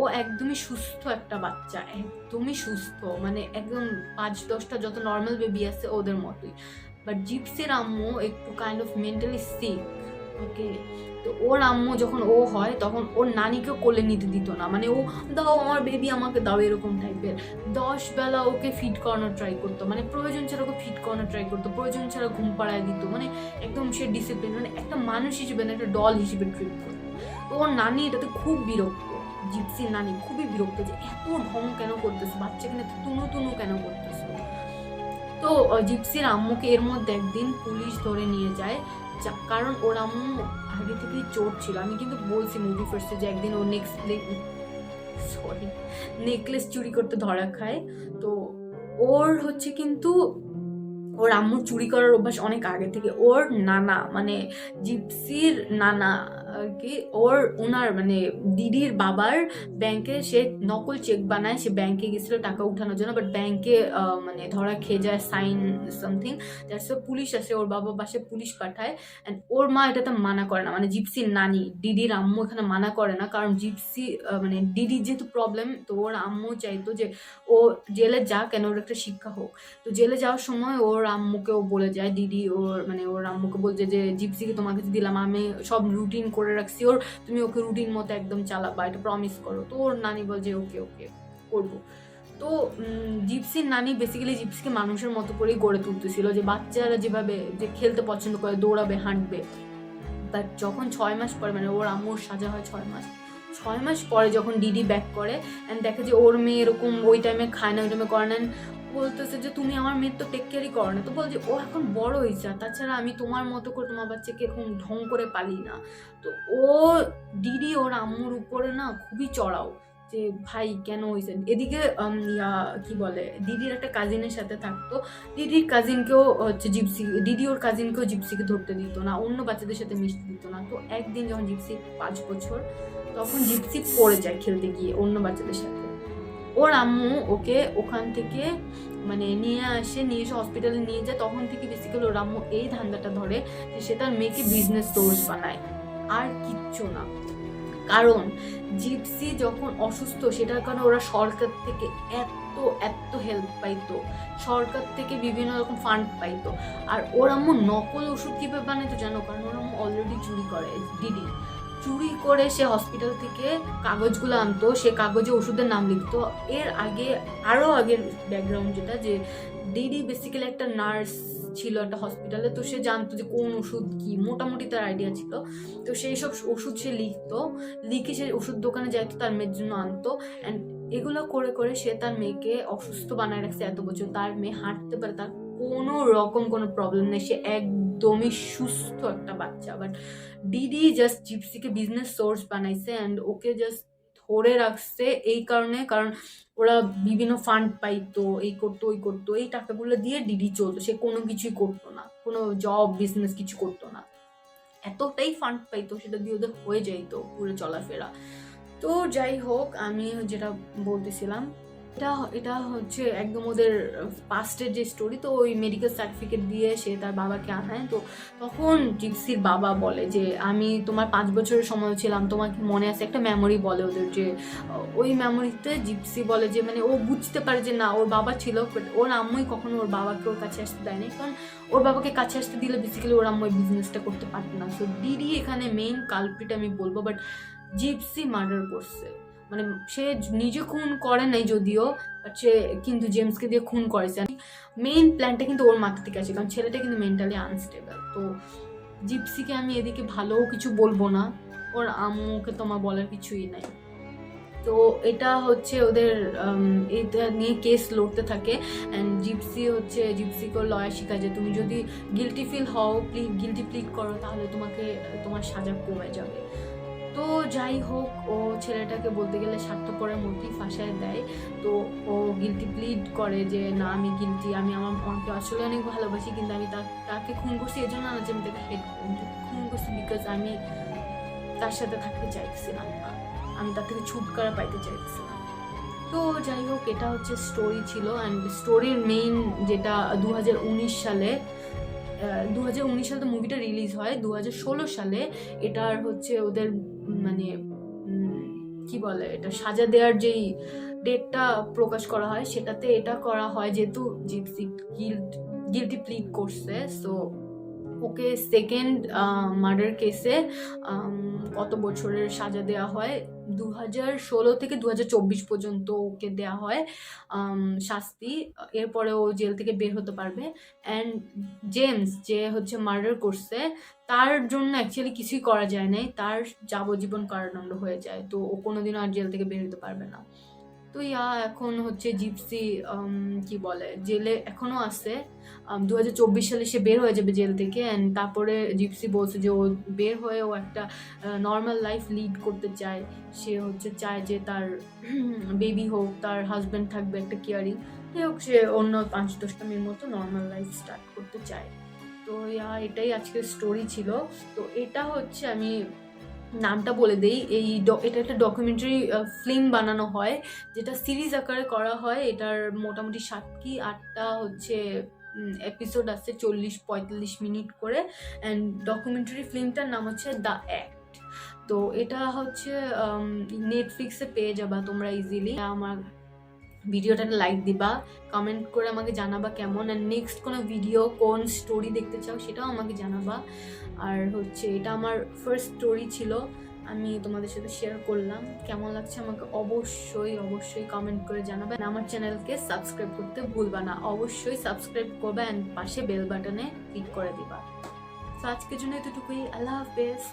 ও একদমই সুস্থ একটা বাচ্চা, একদমই সুস্থ, মানে একদম 5-10টা যত নর্মাল বেবি আছে ওদের মতোই। বাট জিপসির আম্মু একটু কাইন্ড অফ মেন্টালি সিক, ওকে। তো ওর আম্মু যখন ও হয় তখন ওর নানিকেও কোলে নিতে দিত না, মানে ও দাও আমার বেবি আমাকে দাও এরকম টাইপের। 10 বেলা ওকে ফিড করানোর ট্রাই করতো, মানে প্রয়োজন ছাড়া ওকে ফিড করানোর ট্রাই করতো, প্রয়োজন ছাড়া ঘুম পাড়ায় দিত, মানে একদম সে ডিসিপ্লিন, মানে একটা মানুষ হিসেবে না একটা ডল হিসেবে ট্রিট করতো। তো ওর নানি এটাতে খুব বিরক্ত, জিপসির নানি খুবই বিরক্ত যে এত ঢং কেন করতেছে, বাচ্চাকে এত তুনু কেন করতেছে। তো জিপসির আম্মুকে এর মধ্যে একদিন পুলিশ ধরে নিয়ে যায়, কারণ ওর আম্মু আগে থেকেই চোর ছিল। আমি কিন্তু বলছি মুভি ফার্স্টে যে একদিন ও নেকলেস চুরি করতে ধরা খায়। তো ওর হচ্ছে কিন্তু ওর আম্মুর চুরি করার অভ্যাস অনেক আগে থেকে। ওর নানা মানে জিপসির নানা আর কি, ওনার মানে দিদির বাবার ব্যাংকে সে নকল চেক বানায়, সে ব্যাংকে গেছিল টাকা উঠানোর জন্য, বাট ব্যাংকে মানে ধরা খেয়ে যায়, সাইন সামথিং, দ্যাটস পুলিশ আসে, ওর বাবা বাসে পুলিশ পাঠায়। অ্যান্ড ওর মা এটাতে মানা করে না, মানে জিপসির নানি দিদির আম্মু এখানে মানা করে না, কারণ জিপসি মানে দিদির যেহেতু প্রবলেম, তো ওর আম্মু চাইতো যে ও জেলে যা, কেন ওর একটা শিক্ষা হোক। তো জেলে যাওয়ার সময় ওর আম্মুকেও বলে যায়, দিদি ওর আম্মুকে বলছে যে জিপসিকে তোমার কাছে দিলাম, আমি সব রুটিন করে রাখছি ওর, তুমি ওকে রুটিন মতো একদম চালাবা, এটা প্রমিস করো। তো ওর নানি বলছে ওকে করবো। তো জিপসির নানি বেসিক্যালি জিপসিকে মানুষের মতো করেই গড়ে তুলতেছিল, যে বাচ্চারা যেভাবে যে খেলতে পছন্দ করে, দৌড়াবে, হাঁটবে। বাট যখন 6 মাস পরে, মানে ওর আম্মুর সাজা হয় 6 মাস পরে যখন ডিডি ব্যাক করে অ্যান্ড দেখে যে ওর মেয়ে এরকম ওই টাইমে খায় না, ওই টাইমে করে না, বলতেছে যে তুমি আমার মেয়ের তো টেক কেয়ারই করো না। তো বলছে ও এখন বড় হয়েছে, তাছাড়া আমি তোমার মতো করে তোমার বাচ্চাকে এরকম ঢং করে পালি না। তো ও দিদি ওর আম্মুর উপরে না খুবই চড়াও, যে ভাই কেন হয়েছে। এদিকে কি বলে দিদির একটা কাজিনের সাথে থাকতো, দিদির কাজিনকেও হচ্ছে জিপসি, দিদি ওর কাজিনকেও জিপসিকে ধরতে দিত না, অন্য বাচ্চাদের সাথে মিশতে দিত না। তো একদিন যখন জিপসি 5 বছর, তখন জিপসি পড়ে যায় খেলতে গিয়ে অন্য বাচ্চাদের সাথে। ওর আম্মু ওকে ওখান থেকে মানে নিয়ে এসে হসপিটালে নিয়ে যায়। তখন থেকে বেসিক্যালি ওর আম্মু এই ধান্দাটা ধরে যে সে তার মেয়েকে বিজনেস সোর্স বানায়, আর কিচ্ছু না। কারণ জিপসি যখন অসুস্থ, সেটার কারণে ওরা সরকার থেকে এত হেল্প পাইতো, সরকার থেকে বিভিন্ন রকম ফান্ড পাইতো। আর ওর আম্মু নকল ওষুধ কিভাবে বানাইতো জানো? কারণ ওর আম্মু অলরেডি চুরি করে, দিদি চুরি করে সে হসপিটাল থেকে কাগজগুলো আনতো, সে কাগজে ওষুধের নাম লিখতো। এর আগে আরও আগের ব্যাকগ্রাউন্ড যেটা, যে দিদি বেসিক্যালি একটা নার্স ছিল একটা হসপিটালে, তো সে জানতো যে কোন ওষুধ কি, মোটামুটি তার আইডিয়া ছিল। তো সেই সব ওষুধ সে লিখে সে ওষুধ দোকানে যাইতো, তার মেয়ের জন্য আনতো। অ্যান্ড এগুলো করে করে সে তার মেয়েকে অসুস্থ বানায় রাখছে এত বছর। তার মেয়ে হাঁটতে পারে, তার কোনো রকম কোনো প্রবলেম নেই, সে একদমই সুস্থ একটা বাচ্চা। বাট দিদি জাস্ট জিপসিকে বিজনেস সোর্স বানাইছে অ্যান্ড ওকে জাস্ট ধরে রাখছে এই কারণে, কারণ ওরা বিভিন্ন ফান্ড পাইতো, এই করতো ওই করতো, এই টাকাগুলো দিয়ে দিদি চলতো, সে কোনো কিছুই করতো না, কোনো জব বিজনেস কিছু করতো না। এতটাই ফান্ড পাইতো, সেটা দিয়ে ওদের হয়ে যাইতো পুরো চলাফেরা। তো যাই হোক, আমি যেটা বলতেছিলাম, এটা হচ্ছে একদম ওদের পাস্টের যে স্টোরি। তো ওই মেডিকেল সার্টিফিকেট দিয়ে সে তার বাবাকে আনায়। তো তখন জিপসির বাবা বলে যে আমি তোমার 5 বছরের সময় ছিলাম, তোমার কি মনে আছে? একটা মেমোরি বলে ওদের, যে ওই মেমোরিতে জিপসি বলে যে মানে ও বুঝতে পারে যে না, ওর বাবা ছিল, বাট ওর আম্মুই কখনো ওর বাবাকে ওর কাছে আসতে দেয়নি, কারণ ওর বাবাকে কাছে আসতে দিলে বেসিক্যালি ওর আম্মু বিজনেসটা করতে পারত না। সো দিদি এখানে মেইন কালপ্রিট আমি বলবো, বাট জিপসি মার্ডার করছে। মানে সে নিজে খুন করে নাই যদিও, বাট সে কিন্তু জেমসকে দিয়ে খুন করেছে। মেইন প্ল্যানটা কিন্তু ওর মাথা থেকে আসে, কারণ ছেলেটা কিন্তু মেন্টালি আনস্টেবল। তো জিপসিকে আমি এদিকে ভালোও কিছু বলবো না, ওর আম্মুকে তো আমার বলার কিছুই নাই। তো এটা হচ্ছে ওদের এটা নিয়ে কেস লড়তে থাকে। অ্যান্ড জিপসিকে লয়ার শিখায় যে তুমি যদি গিলটি ফিল হও, গিলটি প্লিড করো, তাহলে তোমার সাজা কমে যাবে। তো যাই হোক, ও ছেলেটাকে বলতে গেলে স্বার্থপরের মধ্যেই ফাঁসায় দেয়। তো ও গিলটি প্লিড করে যে না, আমি গিলটি, আমি আমাকে আসলে অনেক ভালোবাসি, কিন্তু আমি তাকে খুন করছি এজন্য না যে আমি তাকে হেট করি, খুন করছি বিকজ আমি তার সাথে থাকতে চাইছিলাম না, আমি তার থেকে ছুটকারা পাইতে চাইছিলাম। তো যাই হোক, এটা হচ্ছে স্টোরি ছিল। অ্যান্ড স্টোরির মেইন যেটা 2019 সালে তো মুভিটা রিলিজ হয়। 2016 সালে এটার হচ্ছে ওদের মানে কি বলে, এটা সাজা দেওয়ার যেই ডেটটা প্রকাশ করা হয়, সেটাতে এটা করা হয় যেহেতু জিপসি গিলটি প্লিড করছে। সো ওকে সেকেন্ড মার্ডার কেসে কত বছরের সাজা দেওয়া হয়, 2016 থেকে 2024 পর্যন্ত ওকে দেওয়া হয় শাস্তি। এরপরে ও জেল থেকে বের হতে পারবে। অ্যান্ড জেমস যে হচ্ছে মার্ডার করছে, তার জন্য অ্যাকচুয়ালি কিছুই করা যায় নাই, তার যাবজ্জীবন কারাদণ্ড হয়ে যায়। তো ও কোনোদিনও আর জেল থেকে বের হতে পারবে না। তো এখন হচ্ছে জিপসি কি বলে জেলে এখনো আছে। 2024 সালে সে বের হয়ে যাবে জেল থেকে। অ্যান্ড তারপরে জিপসি বলছে যে ও বের হয়ে ও একটা নর্মাল লাইফ লিড করতে চায়। সে হচ্ছে চায় যে তার বেবি হোক, তার হাজব্যান্ড থাকবে একটা কেয়ারিং, যাই হোক, সে অন্য 5-10টা মেয়ের মতো নর্মাল লাইফ স্টার্ট করতে চায়। তো এটাই আজকের স্টোরি ছিল। তো এটা হচ্ছে, আমি নামটা বলে দেই, এটা একটা ডকুমেন্টারি ফিল্ম বানানো হয়, যেটা সিরিজ আকারে করা হয়। এটার মোটামুটি 7 কি 8টা হচ্ছে এপিসোড আছে, 40-45 মিনিট করে। অ্যান্ড ডকুমেন্টারি ফিল্মটার নাম হচ্ছে দ্য অ্যাক্ট। তো এটা হচ্ছে নেটফ্লিক্সে পেয়ে যাবা তোমরা ইজিলি। আমার ভিডিওটাতে লাইক দিবা, কমেন্ট করে আমাকে জানাবা কেমন, আর নেক্সট কোনো ভিডিও কোন স্টোরি দেখতে চাও সেটাও আমাকে জানাবা। আর হচ্ছে এটা আমার ফার্স্ট স্টোরি ছিল, আমি তোমাদের সাথে শেয়ার করলাম। কেমন লাগছে আমাকে অবশ্যই কমেন্ট করে জানাবে। আমার চ্যানেলকে সাবস্ক্রাইব করতে ভুলবা না, অবশ্যই সাবস্ক্রাইব করবা অ্যান্ড পাশে বেল বাটনে ক্লিক করে দিবা। তো আজকের জন্য এতটুকুই, আল্লাহ হাফেজ।